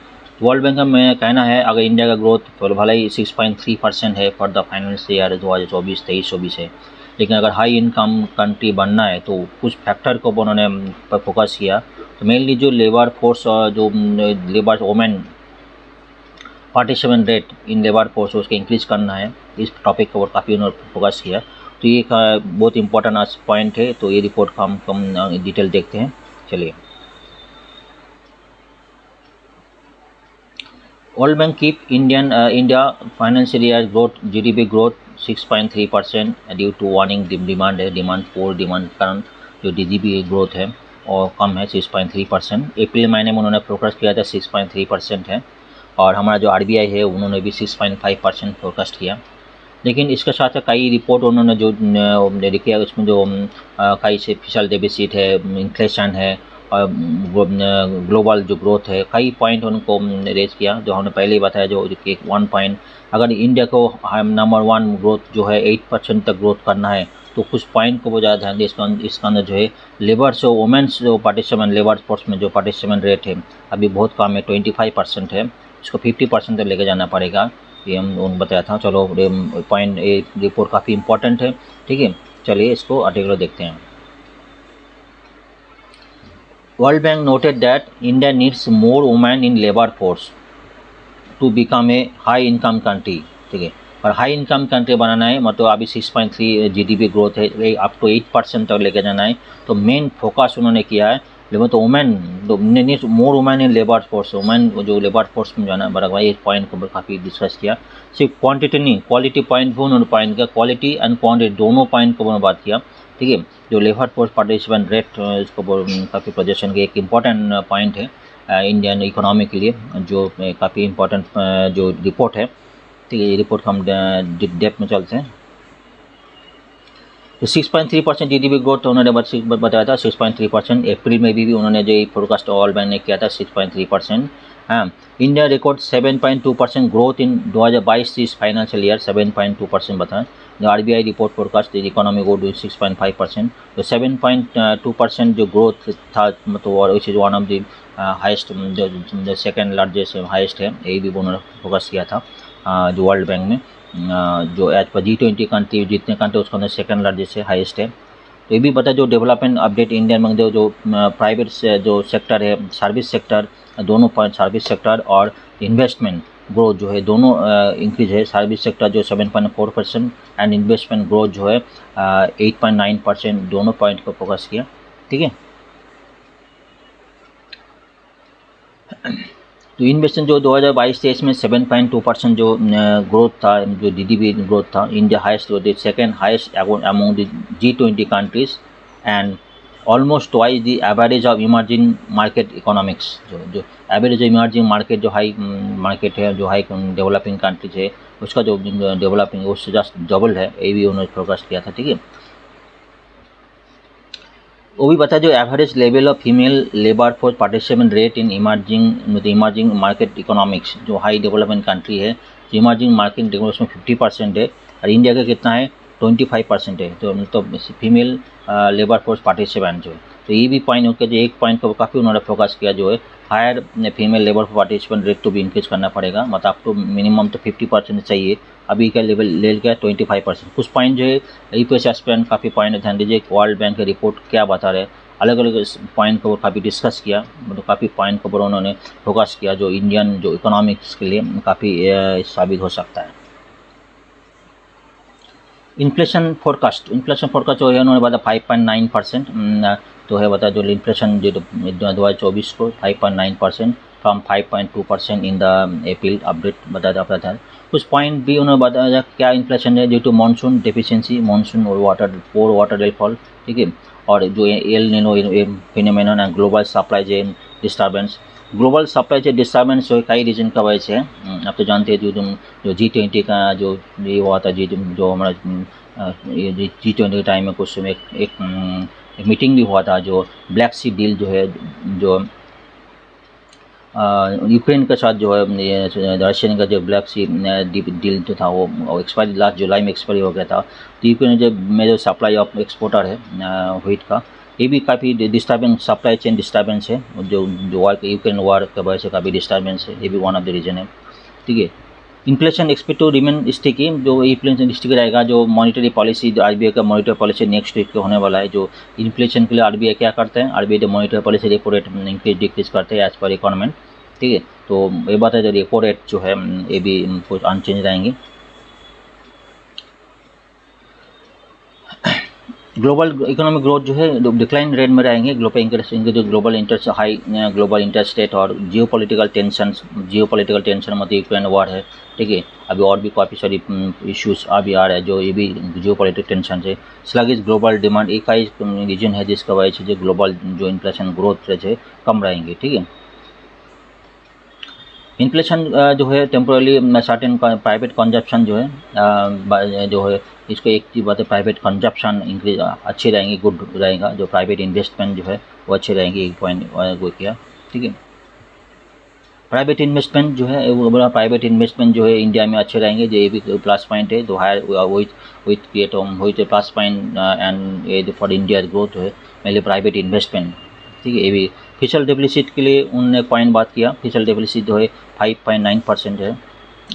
वर्ल्ड बैंक का मैं कहना है अगर इंडिया का ग्रोथ तो भले ही 6.3% है फॉर द फाइनेंशियल ईयर 2024-23 है, लेकिन अगर हाई इनकम कंट्री बनना है तो कुछ फैक्टर को उन्होंने फोकस किया। तो मेनली जो लेबर फोर्स और जो labour women participant rate in labour force उसके इंक्रीज करना है, इस टॉपिक के ऊपर काफ़ी उन्होंने फोकस किया। तो ये बहुत इंपॉर्टेंट पॉइंट है। तो ये रिपोर्ट का हम डिटेल देखते हैं। चलिए, world bank keep India financial year growth GDP growth 6.3% due to warning demand है, डिमांड कारण जो जीडीपी ग्रोथ है और कम है 6.3%। अप्रैल महीने में उन्होंने फोकस किया था 6.3% है, और हमारा जो आरबीआई है उन्होंने भी 6.5% फोकस्ट किया। लेकिन इसके साथ कई रिपोर्ट उन्होंने जो लिखी है उसमें जो कई से फिशल डेफिसिट है, इन्फ्लेशन है और ग्लोबल जो ग्रोथ है, कई पॉइंट उनको रेज किया। जो हमने पहले ही बताया, जो एक 1 पॉइंट अगर इंडिया को नंबर 1 ग्रोथ जो है 8% तक ग्रोथ करना है तो कुछ पॉइंट को वो ज़्यादा ध्यान दें। इसका अंदर जो है लेबर्स और वुमेंस जो पार्टिसिपेंट लेबर फोर्स में जो पार्टिसिपेंट रेट है अभी बहुत कम है, 25% है, इसको 50% तक लेके जाना पड़ेगा। ये हम बताया था। चलो, पॉइंट ए रिपोर्ट काफ़ी इंपॉर्टेंट है। ठीक है, चलिए इसको आर्टिकल देखते हैं। World Bank noted that India needs more women in labour force to become a high income country. ठीक है, और हाई इनकम कंट्री बनाना है मतलब अभी 6.3 जीडीपी ग्रोथ है, अप टू 8% तक लेके जाना है। तो मेन फोकस उन्होंने किया है तो women needs more women in labour force, women जो लेबर फोर्स में जाना बड़ा भाई, इस पॉइंट को काफ़ी डिस्कस किया। सिर्फ क्वांटिटी नहीं, क्वालिटी पॉइंट भी उन्होंने पॉइंट किया, क्वालिटी एंड क्वांटिटी दोनों पॉइंट को उन्होंने बात किया। ठीक है, जो लेबर फोर्स पार्टिसिपेंट रेट इसको काफ़ी प्रोजेक्शन के एक इम्पॉर्टेंट पॉइंट है इंडियन इकोनॉमी के लिए, जो काफ़ी इम्पोर्टेंट जो रिपोर्ट है। ठीक है, ये रिपोर्ट हम डेप्थ में चलते हैं। तो 6.3% जीडीपी ग्रोथ उन्होंने बताया था, 6.3%। अप्रैल में भी उन्होंने जो फोरकास्ट वर्ल्ड बैंक ने किया था 6.3%। हाँ, India record 7.2% growth in 2022 financial year, 7.2% बताएं। जो आरबीआई रिपोर्ट फोरकास्ट इकोनॉमी को 6.5%, तो 7.2% जो ग्रोथ था, मतलब which is one of the highest, जो सेकेंड लार्जेस्ट हाइस्ट है, यही भी उन्होंने फोकस किया था जो वर्ल्ड बैंक में, जो एज पर G20 कंट्री जितने कंट्री उसके अंदर सेकेंड लार्जेस्ट है, हाइस्ट है। तो ये भी बता जो डेवलपमेंट अपडेट इंडिया में जो प्राइवेट से जो सेक्टर है, सर्विस सेक्टर, दोनों पर सर्विस सेक्टर और इन्वेस्टमेंट ग्रोथ जो है दोनों इंक्रीज है। सर्विस सेक्टर जो 7.4% एंड इन्वेस्टमेंट ग्रोथ जो है 8.9%, दोनों पॉइंट को फोकस किया। ठीक है, तो इन्वेस्टमेंट जो 2022-23 में 7.2% जो ग्रोथ था, जो जीडीपी ग्रोथ था, India highest growth, second highest among the G20 countries and almost twice the average of emerging market economics. जो एवरेज इमर्जिंग मार्केट जो हाई मार्केट है, जो हाई डेवलपिंग कंट्रीज है, उसका जो डेवलपिंग उससे जस्ट डबल है, ये भी उन्होंने फोकस किया था। ठीक है, वो भी बता जो average level of female labour force participation rate in emerging market economics, जो हाई डेवलपमेंट कंट्री है, इमर्जिंग मार्केट डेवलपमेंट 50% है, और इंडिया का कितना है 25% है। तो मतलब फीमेल लेबर फोर्स पार्टिसिपेंट जो है, तो ये भी पॉइंट उनके जो एक पॉइंट को काफ़ी उन्होंने फोकस किया, जो है higher female labour participant rate तो भी इंक्रीज करना पड़ेगा, मतलब आपको मिनिमम तो 50% चाहिए। अभी का लेवल ले गया 25%। कुछ पॉइंट जो है यूपीएससी एस्पिरेंट काफ़ी पॉइंट ध्यान दीजिए, वर्ल्ड बैंक की रिपोर्ट क्या बता रहे हैं, अलग अलग पॉइंट को काफ़ी डिस्कस किया, मतलब काफ़ी पॉइंट को ऊपर उन्होंने फोकस किया जो इंडियन जो इकोनॉमिक्स के लिए काफ़ी साबित हो सकता है। इन्फ्लेशन फोरकास्ट जो है उन्होंने बताया 5.9%, तो है बता जो इन्फ्लेशन जो 2024 को 5.9% from 5.2% in the April update बताया जाता है। कुछ पॉइंट भी उन्होंने बताया क्या इन्फ्लेशन है due to monsoon deficiency, monsoon और वाटर रेनफॉल। ठीक है, और जो El Nino phenomenon and global supply chain disturbance. Global supply chain disturbance जो कई रीजन का वजह से है। आप तो जानते हैं जो G20 का जो ये हुआ था, जो हमारा ये G20 के टाइम में कुछ समय एक मीटिंग भी हुआ था, जो ब्लैक सी डील जो है, जो यूक्रेन के साथ जो है रशियन का जो ब्लैक सी डील जो था वो एक्सपायरी लास्ट जुलाई में एक्सपायरी हो गया था। तो यूक्रेन जो मेजर सप्लाई ऑफ एक्सपोर्टर है व्हीट का, ये भी काफ़ी डिस्टर्बेंस, सप्लाई चेन डिस्टर्बेंस है, जो यूक्रेन वार की वजह से काफ़ी डिस्टर्बेंस है, ये भी वन ऑफ द रीजन है। ठीक है, inflation expect to remain sticky, जो इन्फ्लेशन स्टिकी रहेगा। जो मॉनिटरी पॉलिसी, जो आरबीआई का मॉनिटरी पॉलिसी नेक्स्ट वीक को होने वाला है। जो इन्फ्लेशन के लिए आरबीआई क्या करते हैं, आरबीआई जो monetary policy repo rate increase decrease करते हैं एज पर इकोनॉमी। ठीक है, तो ये बात है जो रेपो रेट जो है ये भी कुछ अनचेंज रहेंगे। ग्लोबल इकोनॉमिक ग्रोथ जो है डिक्लाइन रेट में रहेंगे। ग्लोबल इंटरेस्ट जो global interest high global interest rate और जियोपॉलिटिकल टेंशन मतलब यूक्रेन वॉर है। ठीक है, अभी और भी काफ़ी सारी इश्यूज अभी आ रहे हैं, जो ये भी जियोपॉलिटिकल टेंशन से। स्लगिश ग्लोबल डिमांड एक ही रीजन है जिसका वजह से जो ग्लोबल जो इन्फ्लेशन ग्रोथ रेट है कम रहेंगे। ठीक है, इन्फ्लेशन जो है टेम्पोरली सर्टेन प्राइवेट कंजप्शन जो है इसको एक चीज़ बात है, प्राइवेट कंजप्शन इंक्रीज अच्छी रहेंगी, गुड रहेगा। जो प्राइवेट इन्वेस्टमेंट जो है वो अच्छे रहेंगे, एक पॉइंट वो किया। ठीक है, प्राइवेट इन्वेस्टमेंट जो है वो बड़ा प्राइवेट इन्वेस्टमेंट जो है इंडिया में अच्छे रहेंगे, जो ये भी प्लस पॉइंट है। तो higher with create with plus point and ये फॉर इंडिया ग्रोथ है मेनली प्राइवेट इन्वेस्टमेंट। ठीक है, ये भी फिशल डेफिसिट के लिए उन्होंने पॉइंट बात किया। फिशल डेफिसिट जो है 5.9% है,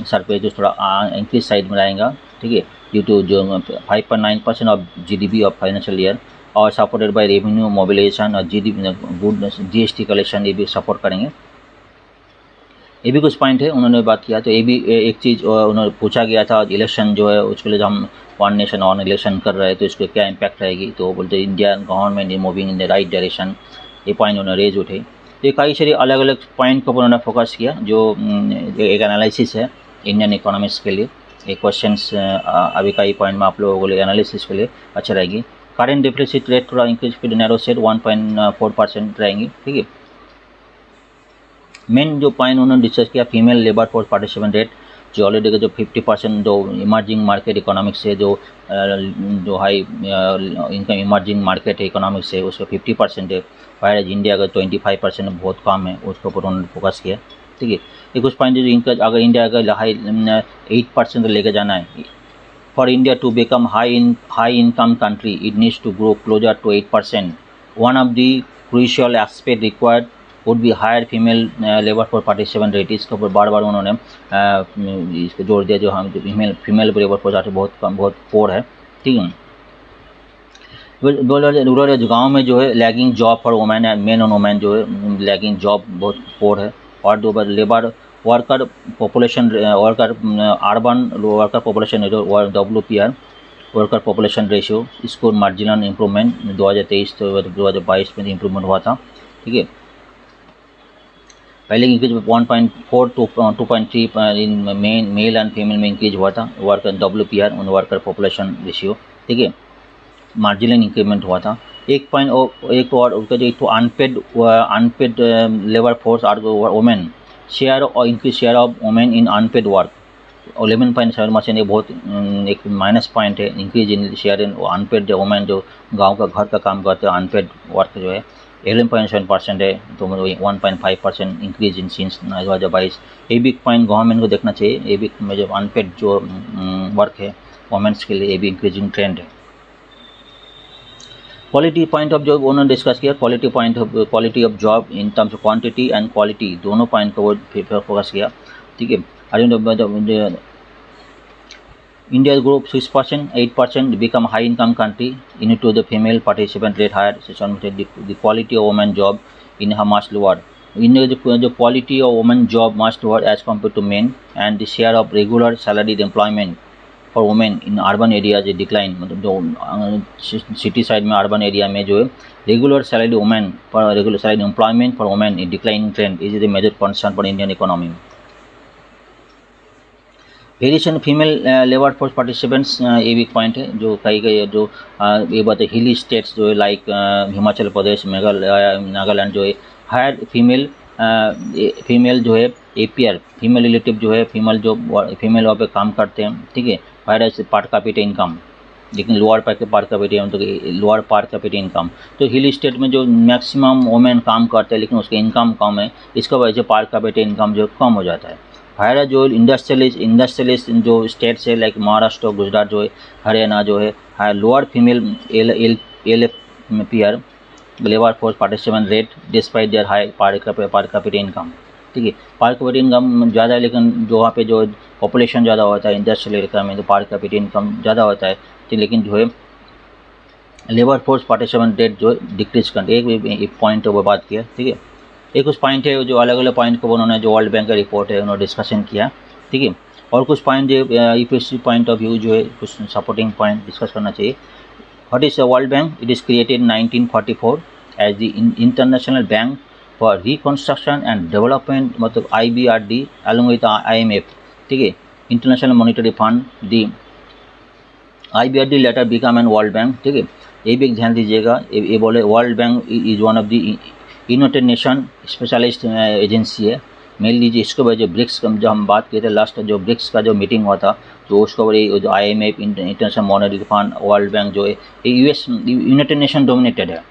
सर पे जो थोड़ा इंक्रीज साइड में रहेगा। ठीक है, ड्यू टू जो 5.9% of GDP of financial year और सपोर्टेड बाय रेवेन्यू मोबिलाइजेशन और गुड जीएसटी कलेक्शन, ये भी सपोर्ट करेंगे। ये भी कुछ पॉइंट है उन्होंने बात किया। तो ये भी एक चीज़ उन्होंने पूछा गया था, इलेक्शन जो है उसके लिए जो हम वन नेशन वन इलेक्शन कर रहे हैं तो इसको क्या इम्पैक्ट रहेगी। तो बोलते Indian government is moving in the right direction, ये पॉइंट उन्होंने रेज उठे। तो ये कई सारे अलग अलग पॉइंट को उन्होंने फोकस किया, जो एक एनालिसिस है इंडियन इकोनॉमिक्स के लिए। ये क्वेश्चंस अभी कई पॉइंट में आप लोगों को लिए एनालिसिस के लिए अच्छा रहेगी। करेंट डेफिसिट रेट थोड़ा इंक्रीज फिर नैरो सेट 1.4% रहेंगी। ठीक है, मेन जो पॉइंट उन्होंने डिस्कस किया, female labour force participation rate जो ऑलरेडी जो 50% जो इमर्जिंग मार्केट इकोनॉमिक्स से जो हाई इनकम इमर्जिंग मार्केट है इकोनॉमिक्स है उसका 50% है, वायरज इंडिया का 25% बहुत कम है, उसके ऊपर उन्होंने फोकस किया। ठीक है। ये कुछ पॉइंट जो इनका अगर इंडिया का हाई 8% लेके जाना है, for India to become high income country it needs to grow closer to 8%। One of the crucial aspect required would be higher female labour for participant rate. इसके ऊपर बार बार उन्होंने इसको जोड़ दिया, जो हम फीमेल लेबर फोर्स बहुत पोर है, ठीक है। रूरल गाँव में जो है lagging job for women and main और वुमेन जो है लैगिंग जॉब बहुत पोर है। और दो labour worker population urban worker population WPR worker population ratio, इसको मार्जिनल इंप्रूवमेंट 2023 से 2022 में इंप्रूवमेंट हुआ था, ठीक है। पहले increase 1.4 to 2.3 in male and female में इंक्रीज हुआ था worker WPR worker population ratio, ठीक है। मार्जिनल इंक्रीमेंट हुआ था। एक तो unpaid labour force are women share और increase share of women in unpaid work 11.7%। ये बहुत एक माइनस पॉइंट है। Increase in share in unpaid women जो गांव का घर का काम करते हैं, अनपेड वर्क जो है 11.7% है, तो 1.5% इंक्रीज इन सिंस 2022। ये भी पॉइंट गवर्नमेंट को देखना चाहिए। ये भी में जो अनपेड जो वर्क है वुमेन्स के लिए, ये भी इंक्रीजिंग ट्रेंड है। क्वालिटी पॉइंट ऑफ जॉब उन्होंने डिस्कस किया। Quality of job in terms of quantity and quality, दोनों पॉइंट को वो फोकस किया, ठीक है। India group 6%, 8% become high income country in to the female participant rate higher session. The quality of women job in her must lower. India जो quality of women job must lower as compare to men and the share of regular salaried employment for women in urban areas decline. मतलब जो city side में urban area में जो है regular salary women for regular salary employment for women in declining trend is the major concern for Indian economy. Variation female labour force participants, ये भी point है जो कई जो ये बात है। हिली स्टेट्स जो है लाइक हिमाचल प्रदेश, नागालैंड जो है हायर फीमेल जो है APR फीमेल रिलेटिव जो है फीमेल वहाँ पे काम करते हैं, ठीक है। हायर पार्ट कैपिटा इनकम, लेकिन लोअर पार्ट कैपिटा इनकम। तो हिल स्टेट में जो मैक्सिमम वुमेन काम करते हैं लेकिन उसका इनकम कम है, इसका वजह से पार्ट कैपिटा इनकम जो कम हो जाता है। हायर जो इंडस्ट्रियलिस्ट जो स्टेट्स है लाइक महाराष्ट्र, गुजरात जो है, हरियाणा जो है higher lower female LFPR labour force participant rate despite their high part capita income, ठीक है। पार्ट कैपिटा इनकम ज़्यादा है, लेकिन जो वहाँ पे जो पॉपुलेशन ज़्यादा होता है इंडस्ट्रियल एरिया में, तो पार्ट कैपिटा इनकम ज़्यादा होता है, ठीक। लेकिन जो है लेबर फोर्स पार्टिसिपेंट रेट जो डिक्रीज करते एक पॉइंट वो बात किया, ठीक है। एक कुछ पॉइंट है जो अलग अलग पॉइंट को उन्होंने जो वर्ल्ड बैंक का रिपोर्ट है उन्होंने डिस्कशन किया, ठीक है। और कुछ पॉइंट जो EPSC पॉइंट ऑफ व्यू जो है कुछ सपोर्टिंग पॉइंट डिस्कस करना चाहिए। What is World Bank? It is created 1944 as the International Bank for Reconstruction and Development, मतलब IBRD अलॉन्ग विद IMF, ठीक है, International Monetary Fund. The IBRD later become an World Bank, ठीक है। ये भी ध्यान दीजिएगा, ये बोले World Bank is one of the United Nation specialist agency है। मेन लीजिए इसके वजह ब्रिक्स जो हम बात किए थे लास्ट, जो ब्रिक्स का जो मीटिंग हुआ था, तो उसको वजह जो IMF international monetary fund world bank जो है ये US यूनाइटेड नेशन डोमिनेटेड है।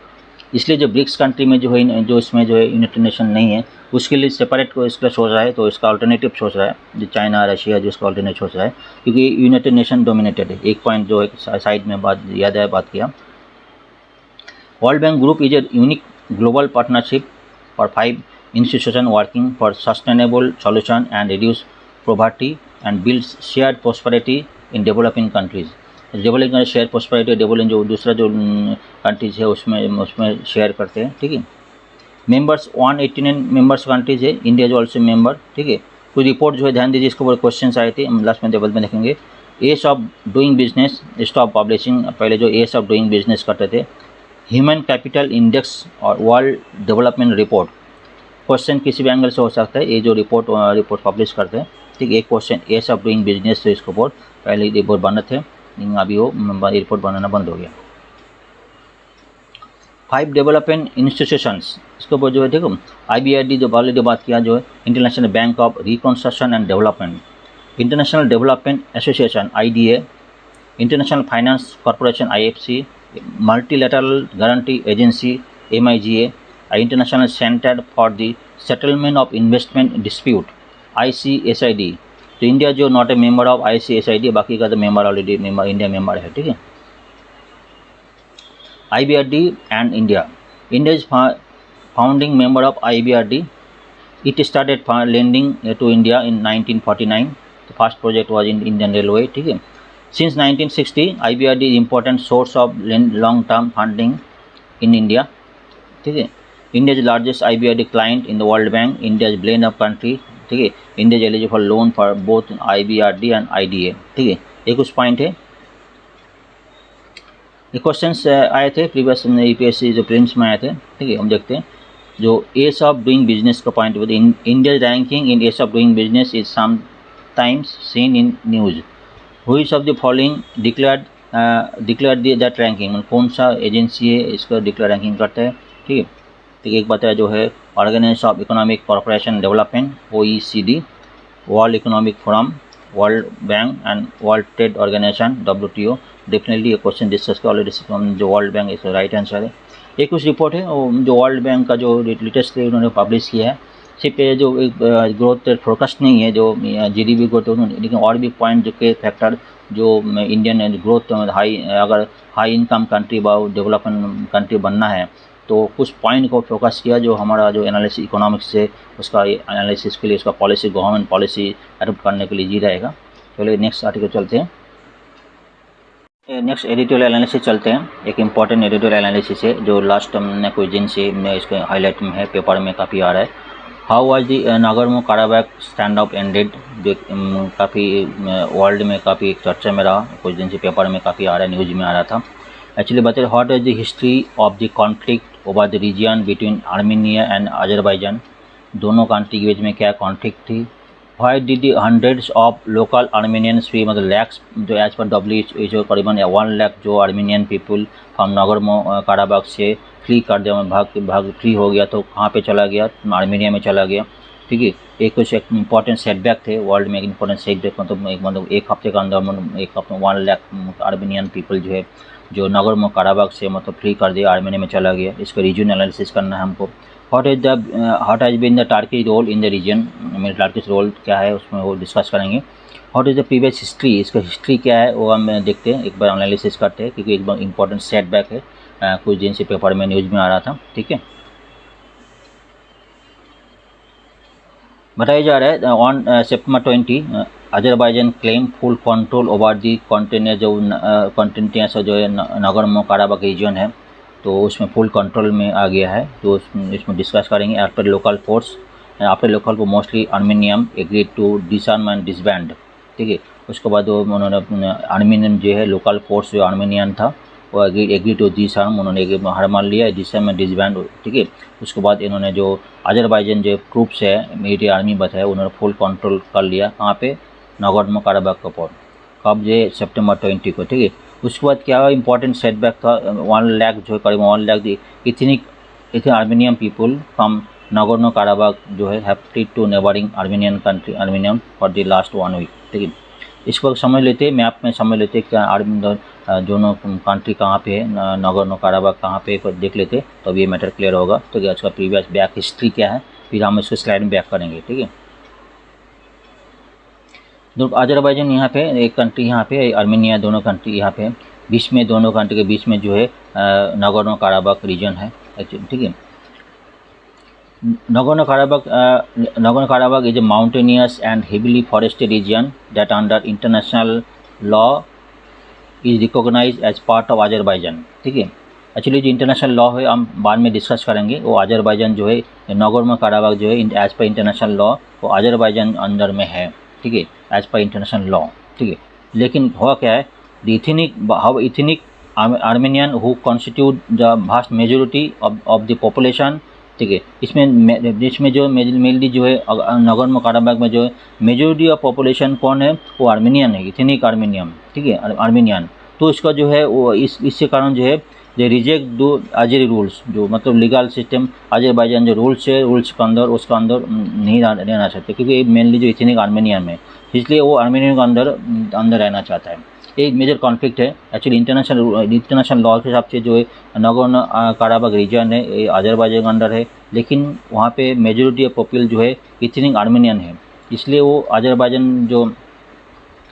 इसलिए जो ब्रिक्स कंट्री में जो है जो इसमें जो है यूनाइटेड नेशन नहीं है, उसके लिए सेपरेट को इसका सोच रहा है, तो इसका अल्टरनेटिव सोच रहा है जो चाइना रशिया जो इसका अल्टरनेटिव सोच रहा है, क्योंकि यूनाइटेड नेशन डोमिनेटेड है। एक पॉइंट जो एक साइड में बात याद है बात किया। World bank group is a unique global partnership for 5 institutions working for sustainable solution and reduce poverty and builds shared prosperity in developing countries। Developing share prosperity developing जो दूसरा जो कंट्रीज है उसमें शेयर करते हैं, ठीक है। मेंबर्स 189 मेंबर्स कंट्रीज है, इंडिया जो ऑल्सो मेंबर, ठीक है। कोई रिपोर्ट जो है ध्यान दीजिए, इसके ऊपर क्वेश्चन आए थे, हम लास्ट में टेबल में देखेंगे। Ease of doing business, stop publishing, पहले जो एज ऑफ डूइंग बिजनेस करते थे। ह्यूमन कैपिटल इंडेक्स और वर्ल्ड डेवलपमेंट रिपोर्ट, क्वेश्चन किसी भी एंगल से हो सकता है। ये जो रिपोर्ट पब्लिश करते हैं, ठीक। एक question ease of doing business, तो इसके ऊपर पहले रिपोर्ट बने थे, अभी वो रिपोर्ट बनाना बंद हो गया। 5 डेवलपमेंट इंस्टीट्यूशंस, इसके ऊपर जो है देखो IBRD जो ऑलरेडी बात किया, जो है international bank of reconstruction and development, international development association IDA, international finance corporation IFC, multilateral guarantee agency MIGA, international centre for the settlement of investment dispute ICSID। तो इंडिया जो not a member of ICSID, बाकी का तो member already member India member है, ठीक है। IBRD and India is founding member of IBRD। It started lending to India in 1949. The first project was in Indian Railway, ठीक है। Since 1960, IBRD is important source of long-term funding in India, ठीक है। India is the largest IBRD client in the World Bank. India is blend of country, ठीक है। India is eligible for loan for both IBRD and IDA, ठीक है। ये कुछ point है। ये क्वेश्चंस आए थे प्रीवियस UPSC जो प्रीलिम्स में आए थे, ठीक है। हम देखते हैं जो एस ऑफ डूइंग बिजनेस का point with India ranking in S of doing business is sometimes seen in news. Which of the following declare that ranking, मतलब कौन सा एजेंसी है इसका डिक्लेयर रैंकिंग करता है, ठीक है। तो एक बात है जो है Organisation of Economic Corporation Development OECD, World Economic Forum, World Bank and World Trade Organisation WTO। Definitely ये क्वेश्चन डिस्कस किया ऑलरेडी, जो वर्ल्ड बैंक इसका राइट आंसर है। एक कुछ रिपोर्ट है जो वर्ल्ड बैंक का जो लेटेस्ट उन्होंने पब्लिश किया है, सिर्फ ये जो ग्रोथ फोरकास्ट नहीं है जो GDP ग्रोथ, लेकिन और भी पॉइंट जो के फैक्टर जो इंडियन ग्रोथ हाई, अगर हाई इनकम कंट्री व डेवलपमेंट कंट्री बनना है तो कुछ पॉइंट को फोकस किया जो हमारा जो एनालिसिस इकोनॉमिक्स से उसका एनालिसिस के लिए उसका पॉलिसी गवर्नमेंट पॉलिसी एडोप्ट करने के लिए जी रहेगा। चलिए नेक्स्ट आर्टिकल चलते हैं। नेक्स्ट एडिटोरियल एनालिसिस चलते हैं। एक इम्पॉर्टेंट एडिटोरियल एनालिसिस है जो लास्ट हमने कुछ दिन से इसके हाईलाइट में है, पेपर में काफ़ी आ रहा है। How was the Nagorno-Karabakh stand of ended, जो काफ़ी वर्ल्ड में काफ़ी चर्चा में रहा, कुछ दिन से पेपर में काफ़ी आ रहा है, न्यूज़ में आ रहा था। एक्चुअली बताइए what is the history of the conflict over the region between Armenia and Azerbaijan. दोनों कंट्री के बीच में क्या कॉन्फ्लिक्ट थी। Why did the hundreds of local Armenians flee, मतलब लैक्स जो एज पर WHO करीबन 1 लाख जो आर्मीनियन पीपल फ्रॉम नागोर्नो-काराबाख से फ्ली कर दिया, भाग फ्री हो गया, तो कहाँ पे चला गया, आर्मीनिया में चला गया, ठीक है। एक कुछ एक इम्पॉर्टेंट सेटबैक थे वर्ल्ड में, एक इम्पॉर्टेंट सेटबैक मतलब एक हफ्ते का अंदर एक हफ्ते 1 लाख आर्मीनियन पीपल जो है जो नागोर्नो-काराबाख से मतलब फ्री कर दिया, आर्मीनिया में चला गया। इसका रीजन एनालिसिस करना है हमको। What has been the Turkey role in the region, मेरे टर्किश रोल क्या है उसमें वो डिस्कस करेंगे। What is the previous history, इसका हिस्ट्री क्या है वो हम देखते हैं, एक बार एनालिसिस करते हैं, क्योंकि एक बार इंपॉर्टेंट सेटबैक है, कुछ दिन से पेपर में न्यूज़ में आ रहा था, ठीक है। बताया जा रहा है on September 20 Azerbaijan claim full control over the container, जो कंटेंटियास जो है नागोर्नो-काराबाख रीजन है तो उसमें फुल कंट्रोल में आ गया है। तो इसमें डिस्कस करेंगे। After local force, after local को mostly Armenian agree to disarm and disband, ठीक है। उसके बाद वो उन्होंने आर्मेनियन जो है लोकल फोर्स जो आर्मेनियन था वो एग्री टू डिसआर्म, उन्होंने हार मान लिया, डिसआर्म एंड डिसबैंड, ठीक है। उसके बाद इन्होंने जो अजरबैजान जो ट्रूप्स है मिलिट्री आर्मी बताया उन्होंने फुल कंट्रोल कर लिया, कहाँ पे, नागोर्नो-काराबाख के ऊपर, कब जो September 20 को, ठीक है। उसके बाद क्या इंपॉर्टेंट सेटबैक था, 1 लाख जो करीब 1 lakh ethnic Armenian people from Nagorno Karabakh जो है have fled to neighbouring Armenian country Armenia for the last 1 week, ठीक है। इसको समझ लेते हैं, मैप में समझ लेते हैं क्या दोनों कंट्री कहाँ पे है, नागोर्नो-काराबाख कहाँ पे, देख लेते तो अब ये मैटर क्लियर होगा। तो क्या उसका प्रीवियस बैक हिस्ट्री क्या है, फिर हम इसको स्लाइड में बैक करेंगे, ठीक है। अजरबैजान यहाँ पे एक कंट्री, यहाँ पे आर्मेनिया, दोनों कंट्री यहाँ पे बीच में, दोनों कंट्री के बीच में जो है नागोर्नो-काराबाख रीजन है, ठीक है। Nagorno-Karabakh is a mountainous and heavily forested region that under international law is recognized as part of Azerbaijan, ठीक है। एक्चुअली जो इंटरनेशनल लॉ है हम बाद में डिस्कस करेंगे, वो अजरबैजान जो है नागोर्नो-काराबाख जो है एज पर इंटरनेशनल लॉ वो अजरबैजान अंदर में है, ठीक है, एज पर इंटरनेशनल लॉ, ठीक है। लेकिन हुआ क्या है, the ethnic Armenian who constitute the vast majority of the population, ठीक है। इसमें जो मेनली जो है नागोर्नो-काराबाख में जो है मेजोरिटी ऑफ पॉपुलेशन कौन है, वो आर्मेनियन है, इथनिक आर्मेनियन, ठीक है, आर्मेनियन। तो इसका जो है वो इसके कारण जो है दे रिजेक्ट दो आज़ेरी रूल्स, जो मतलब लीगल सिस्टम अजरबैजान जो रूल्स है, रूल्स के अंदर उसका अंदर नहीं रहना चाहते, क्योंकि मेनली जो इथनिक आर्मेनियन में, इसलिए वो आर्मेनियन के अंदर रहना चाहता है। एक मेजर कॉन्फ्लिक्ट है एक्चुअली इंटरनेशनल लॉ के हिसाब से जो है नागोर्नो काराबाख रीजन है ये अजरबैजान के अंडर है, लेकिन वहाँ पे मेजोरिटी ऑफ पीपल जो है इथनिक आर्मेनियन है, इसलिए वो अजरबैजान जो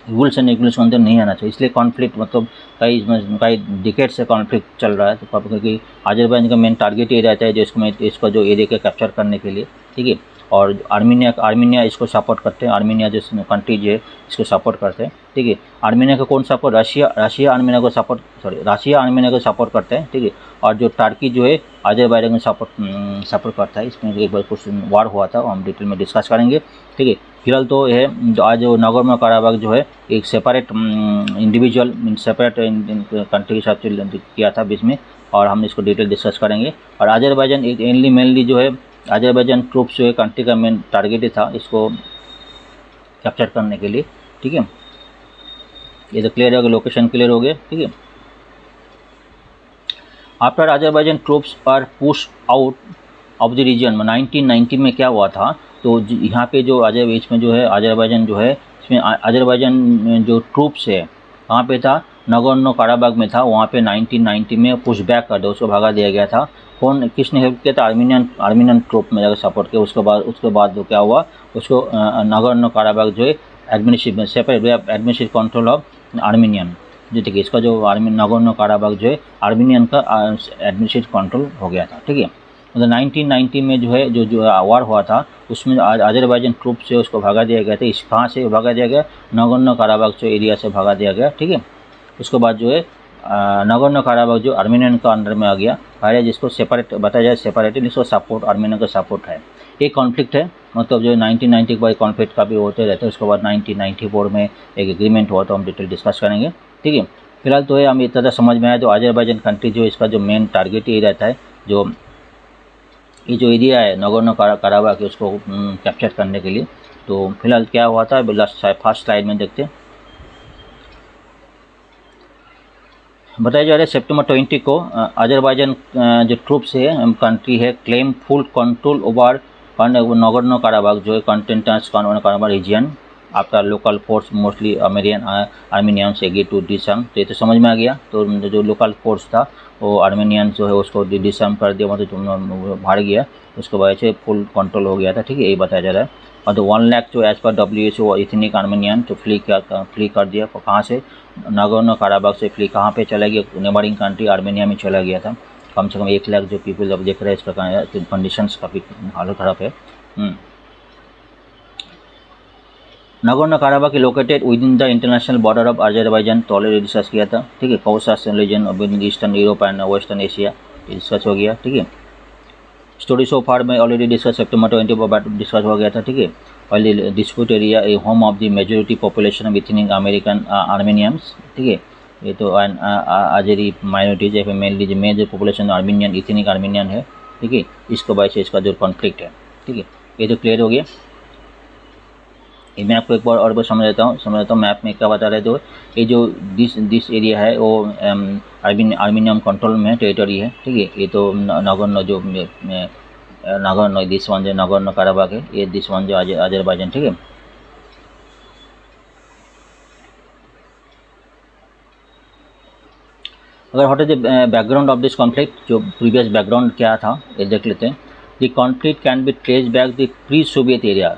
रूल्स एंड रेगुलेशन के अंदर नहीं आना चाहिए। इसलिए कॉन्फ्लिक्ट मतलब कई डिकेड से कॉन्फ्लिक्ट चल रहा है, तो क्योंकि अजरबैजान का मेन टारगेट ये रहता है जो इसको जो एरिया के कैप्चर करने के लिए, ठीक है। और आर्मीनिया इसको सपोर्ट करते हैं, आर्मीनिया जो कंट्री जो है इसको सपोर्ट करते हैं, ठीक है। आर्मीनिया का कौन सपोर्ट, रशिया आर्मीनिया को सपोर्ट करते हैं, ठीक है। और जो टर्की जो है अजरबैजान को सपोर्ट करता है। इसमें एक बार कुछ वार हुआ था, हम डिटेल में डिस्कस करेंगे, ठीक है। फिलहाल तो है जो आज नागोर्नो काराबाख जो है एक सेपरेट इंडिविजुअल सेपरेट कंट्री के साथ किया था बीच में, और हम इसको डिटेल डिस्कस करेंगे। और अजरबैजान एक मेनली जो है अजरबैजान ट्रूप्स जो है कंट्री का मेन टारगेट ही था इसको कैप्चर करने के लिए, ठीक है। ये तो क्लियर हो गया, लोकेशन क्लियर हो गया, ठीक है। After Azerbaijan troops are push out of the region 1990 में क्या हुआ था, तो यहाँ पे जो इसमें जो है अजरबैजान जो है इसमें अजरबैजान जो ट्रूप्स है कहाँ पे था, नागोर्नो काराबाख में था। वहाँ पे 1990 में पुश बैक कर दो, उसको भगा दिया गया था। किसने हेल्प किया था, आर्मीनियन ट्रूप में जाकर सपोर्ट किया। उसके बाद जो क्या हुआ, उसको नागोर्नो काराबाख जो है administrative separate administrative control of Armenian, जो ठीक है। इसका जो नागोर्नो काराबाख जो है आर्मीनियन का एडमिनिस्ट्रेटिव कंट्रोल हो गया था, ठीक है। मतलब 1990 में जो है जो वार हुआ था उसमें अजरबैजान ट्रूप से उसको भगा दिया गया था। इस कहाँ से भगा दिया गया, नागोर्नो काराबाख जो एरिया से भगा दिया गया, ठीक है। उसके बाद जो है नागोर्नो काराबाख जो आर्मेनियन का अंडर में आ गया, पहले जिसको सेपरेट बताया जाए सेपरेटिव, इसको सपोर्ट आर्मेनियन का सपोर्ट है। एक कॉन्फ्लिक्ट है, मतलब जो 1990 के बाद कॉन्फ्लिक्ट काफ़ी होते रहते हैं। उसके बाद 1994 में एक एग्रीमेंट हुआ, तो हम डिटेल डिस्कस करेंगे, ठीक है। फिलहाल तो है हम इतना समझ में आया, जो अजरबैजान कंट्री जो इसका जो मेन टारगेट ये रहता है, जो ये जो एरिया है नागोर्नो काराबाख उसको कैप्चर करने के लिए। तो फिलहाल क्या हुआ था फर्स्ट स्लाइड में देखते हैं। बताया जा रहा है सितंबर 20 को अजरबैजान जो ट्रूप्स है कंट्री है claim full control over Nagorno Karabakh जो है contentious Karabakh region after local force mostly Armenians agree to disarm. तो ये तो समझ में आ गया। तो जो लोकल फोर्स था वो आर्मेनियन जो है उसको डिसम कर दिया, मतलब भाड़ गया, उसके वजह से फुल कंट्रोल हो गया था, ठीक है। यही बताया जा रहा है। और तो 1 लाख जो एज पर WHO इथनिक आर्मेनियन तो फ्ली कर दिया। कहाँ से, नागोर्नो काराबाख से फ्ली कहाँ पे चला गया, नेबरिंग कंट्री आर्मेनिया में चला गया था। कम से कम 1 लाख जो पीपल अब देख रहे हैं, इसका कंडीशंस काफ़ी हालत खराब है। Nagorno Karabakh located within the international border of Azerbaijan, तो ऑलरेडी डिस्कस किया था, ठीक है। Caucasus region of Eastern Europe and Western Asia discuss हो गया, ठीक है। स्टोरी सो फार में ऑलरेडी डिस्कस सितंबर 20 को डिस्कस हो गया था, ठीक है। All dispute area a home of the majority population of ethnic American Armenians, ठीक है। ये तो आजरी माइनॉरिटीज है, मेनली जो major population Armenian ethnic Armenian है, ठीक है। इसको वजह से इसका जो कॉन्फ्लिक्ट है, ठीक है। ये तो क्लियर हो गया। मैं आपको एक बार और समझ लेता हूँ मैप में क्या बता रहे। तो ये जो दिस एरिया है वो आर्मेनियन कंट्रोल में टेरिटरी है, ठीक है। ये तो नागोर्नो जो नागोर्नो दिस वन जो नागोर्नो काराबाख है, ये दिस वन जो अजरबैजान, ठीक है। अगर what is the background of this conflict, जो प्रीवियस बैकग्राउंड क्या था ये देख लेते हैं। The conflict can be trace back the pre Soviet area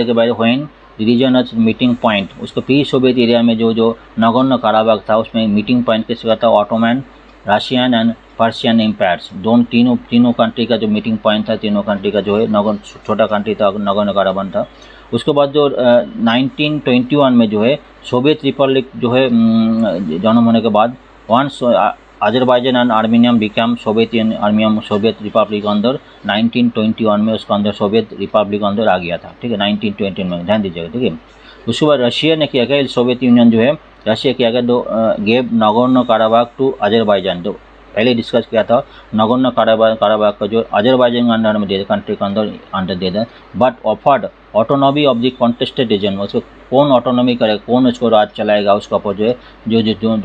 के बारे में व्हेन रीजन मीटिंग पॉइंट, उसको प्री सोवियत एरिया में जो नागोर्नो काराबाख था उसमें मीटिंग पॉइंट किसका था, Ottoman, Russian and Persian empires, तीनों कंट्री का जो मीटिंग पॉइंट था, तीनों कंट्री का जो है छोटा कंट्री था नागोर्नो काराबाख था। उसके बाद जो 1921 में जो है सोवियत रिपब्लिक जो है जन्म होने के बाद once Azerbaijan and Armenia become Soviet republic के अंदर 1921 में उसका अंदर सोवियत रिपब्लिक के अंदर आ गया था, ठीक है। 1920 में ध्यान दीजिएगा, ठीक है। उसके बाद रशिया ने किया गया, सोवियत यूनियन जो है रशिया किया गया दो gave Nagorno Karabakh to Azerbaijan. तो पहले डिस्कस किया था नागोर्नो काराबाख का जो अजरबैजान के अंडर में दे कंट्री का अंडर दे दें, but offered autonomy of the contested region. उसको कौन ऑटोनॉमी करेगा, कौन उसको राज चलाएगा, उसका ऊपर जो है जो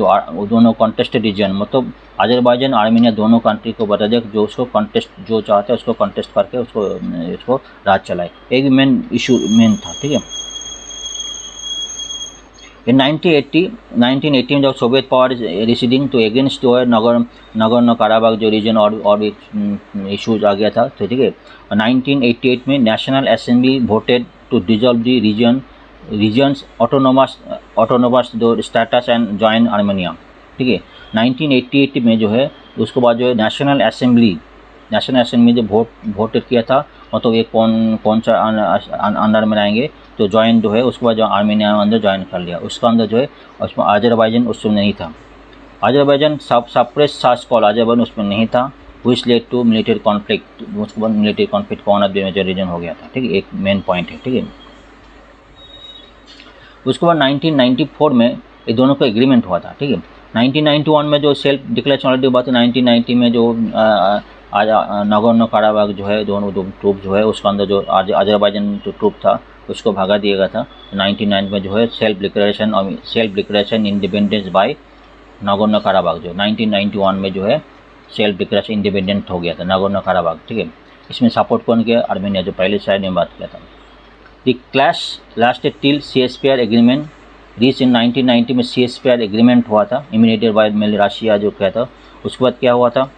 दोनों कॉन्टेस्टेड रीजन, मतलब अजरबैजान आर्मेनिया दोनों कंट्री को बता दे जो उसको कॉन्टेस्ट जो चाहते हैं उसको कॉन्टेस्ट करके उसको राज चलाए। एक मेन इशू था, ठीक है। इन 1980 में जब सोवियत पावर रिसीडिंग तो अगेंस्ट जो है नगोर्नो काराबाग जो रीजन और भी इशूज आ गया था, तो ठीक है। 1988 में National Assembly voted to dissolve the region's autonomous जो स्टेटस एंड जॉइन आर्मेनिया, ठीक है। 1988 में जो है उसके बाद जो है नेशनल असेंबली जो वोट किया था, मतलब ये कौन सा अंडर में आएंगे, तो ज्वाइन जो है उसके बाद जो आर्मेनिया अंदर ज्वाइन कर लिया। उसका अंदर जो है उसमें अजरबैजान उस समय नहीं था। अजरबैजान सप्रेस सास्कॉल अजरबैजान उसमें नहीं था, which led to military conflict. उसके बाद मिलिट्री कॉन्फ्लिक्ट का one of the major reason हो गया था, ठीक है, एक मेन पॉइंट है, ठीक है। उसके बाद 1994 में ये दोनों का एग्रीमेंट हुआ था, ठीक है। 1991 में जो सेल्फ डिक्लेरेशन ऑलरेडी बात है, 1990 में जो नागोर्नो काराबाग जो है दोनों ट्रूप जो है उसका अंदर जो अजरबैजान जो ट्रूप था उसको भगा दिया गया था। 1999 में जो है self declaration independence bye Nagorno काराबाग जो 1991 में जो है सेल्फ डिक्लेरेशन इंडिपेंडेंट हो गया था नागोर्नो काराबाग, ठीक है। इसमें सपोर्ट कौन किया? आर्मेनिया, जो पहले साइड में बात किया था। The clash lasted till CSPR agreement reach इन 1990 में CSPR एग्रीमेंट हुआ था, इमिनेटेड बाय मेनली रशिया जो किया था। उसके बाद क्या हुआ था?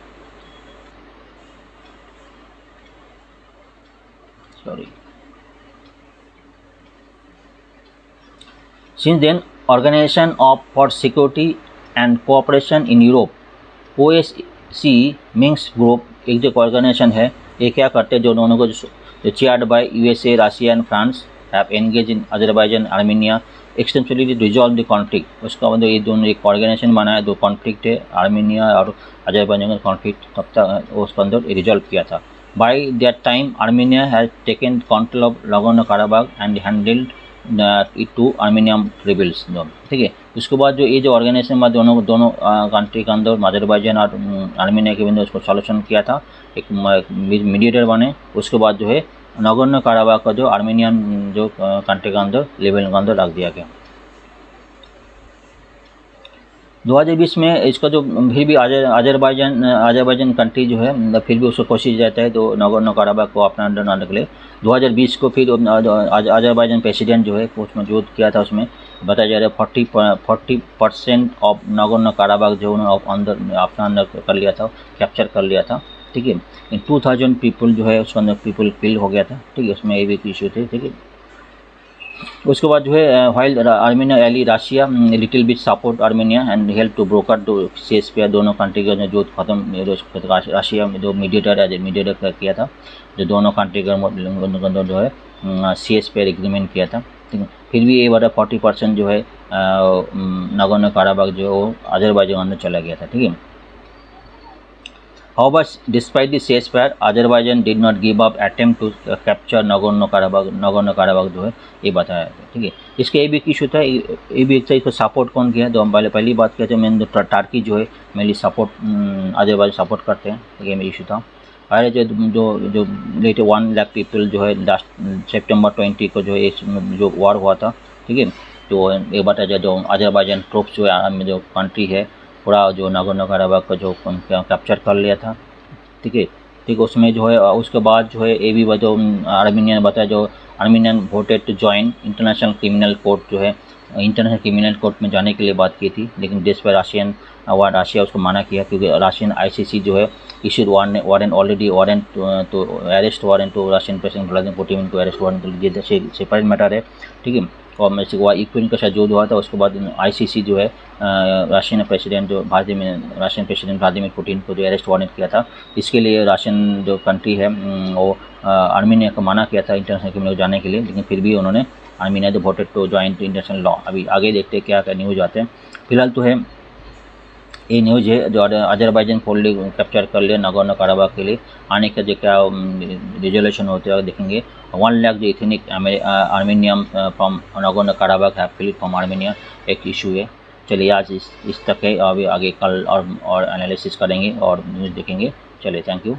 Since then, Organization for Security and Cooperation in Europe OSCE Minsk group एक जो ऑर्गेनाइजेशन है, ये क्या करते हैं, जो दोनों को जो chaired by USA, Russia and France have engage in Azerbaijan Armenia extensively resolve the conflict. उसका मतलब ये दोनों एक ऑर्गेनाइजेशन बनाया, दो कॉन्फ्लिक्ट है आर्मेनिया और अजरबैजान का कॉन्फ्लिक्ट, तब तक उसके अंदर रिजॉल्व किया था। By that time Armenia has taken control of Nagorno Karabakh and handled it to Armenian rebels, ठीक है। उसके बाद जो ये जो ऑर्गेनाइजेशन में दोनों कंट्री के अंदर अजरबैजान और आर्मेनिया के अंदर उसको सॉल्यूशन किया था, एक मीडिएटर बने। उसके बाद जो है नागोर्नो काराबाग का जो आर्मेनियन जो कंट्री के अंदर लेवल के अंदर रख दिया गया। 2020 में इसका जो फिर भी अजरबैजान कंट्री जो है फिर भी उसको कोशिश रहता है तो नागोर्नो काराबाग को अपना अंडर लाने के लिए 2020 को फिर अजरबैजान प्रेसिडेंट जो है उसमें युद्ध किया था। उसमें बताया जा रहा है 40% ऑफ नागोर्नो काराबाग जो उन्होंने अंदर अपना अंदर कर लिया था, कैप्चर कर लिया था, ठीक है। इन 2000 पीपल जो है उसके अंदर पीपल किल हो गया था, ठीक है। उसमें ये भी इशू थे, ठीक है। उसके बाद जो है while Armenia ally Russia little bit support Armenia and help to broker दो CSPR दोनों कंट्री का जो खत्म रशिया में जो मीडिएटर किया था, जो दोनों कंट्री का जो है CSPR एग्रीमेंट किया था, ठीक है। फिर भी ये वाला 40% जो है नागोर्नो काराबाग जो है वो अजरबैजान अंदर चला गया था, ठीक है। However, despite the ceasefire, Azerbaijan did not give up attempt to capture Nagorno Karabakh जो है ये बताया, ठीक है। इसके ये भी इशू था, ये भी एक था, इसको सपोर्ट कौन किया, तो हम पहली बात किया था मैंने, तो टर्की जो है मेनली सपोर्ट अजरबैजान सपोर्ट करते हैं, ये मेरी इशू था। और जो लेटे 1 लाख पीपल जो है लास्ट सितंबर 20 को जो है जो वॉर हुआ था, ठीक है। तो ये बताया जाए जो अजरबैजान ट्रूप्स जो है जो कंट्री है पूरा जो नागोर्नो काराबाग का जो कैप्चर कर लिया था, ठीक है, ठीक। उसमें जो है उसके बाद जो है ये भी जो आर्मेनिया ने बताया जो Armenian voted to join International Criminal Court जो है इंटरनेशनल क्रिमिनल कोर्ट में जाने के लिए बात की थी, लेकिन देश पर रशिया उसको मना किया, क्योंकि रशियन ICC जो है issued warrant already warrant to arrest warrant to Russian President Vladimir Putin to arrest warrant, ये सेपरेट मैटर है, ठीक है। और में से यूक्रेन के साथ जो हुआ था उसके बाद ICC जो है रशियन प्रेसिडेंट व्लादिमीर पुतिन को जो अरेस्ट वारंट किया था, इसके लिए रशियन जो कंट्री है वो आर्मेनिया को मना किया था इंटरनेशनल क्रिमिनल जाने के लिए, लेकिन फिर भी उन्होंने आर्मेनिया जो voted to join to international law. अभी आगे देखते हैं क्या क्या न्यूज़ आते हैं। फिलहाल तो है ये न्यूज़ है जो अजरबैजान फुल्ली कैप्चर कर लिया नागोर्नो काराबाग के लिए आने का जो क्या रिजोल्यूशन होते हैं देखेंगे। 1 लाख जो ethnic Armenian from Nagorno Karabakh have fled from Armenia एक इशू है। चलिए आज इस तक है, अभी आगे कल और एनालिसिस करेंगे और न्यूज़ देखेंगे। चलिए, थैंक यू।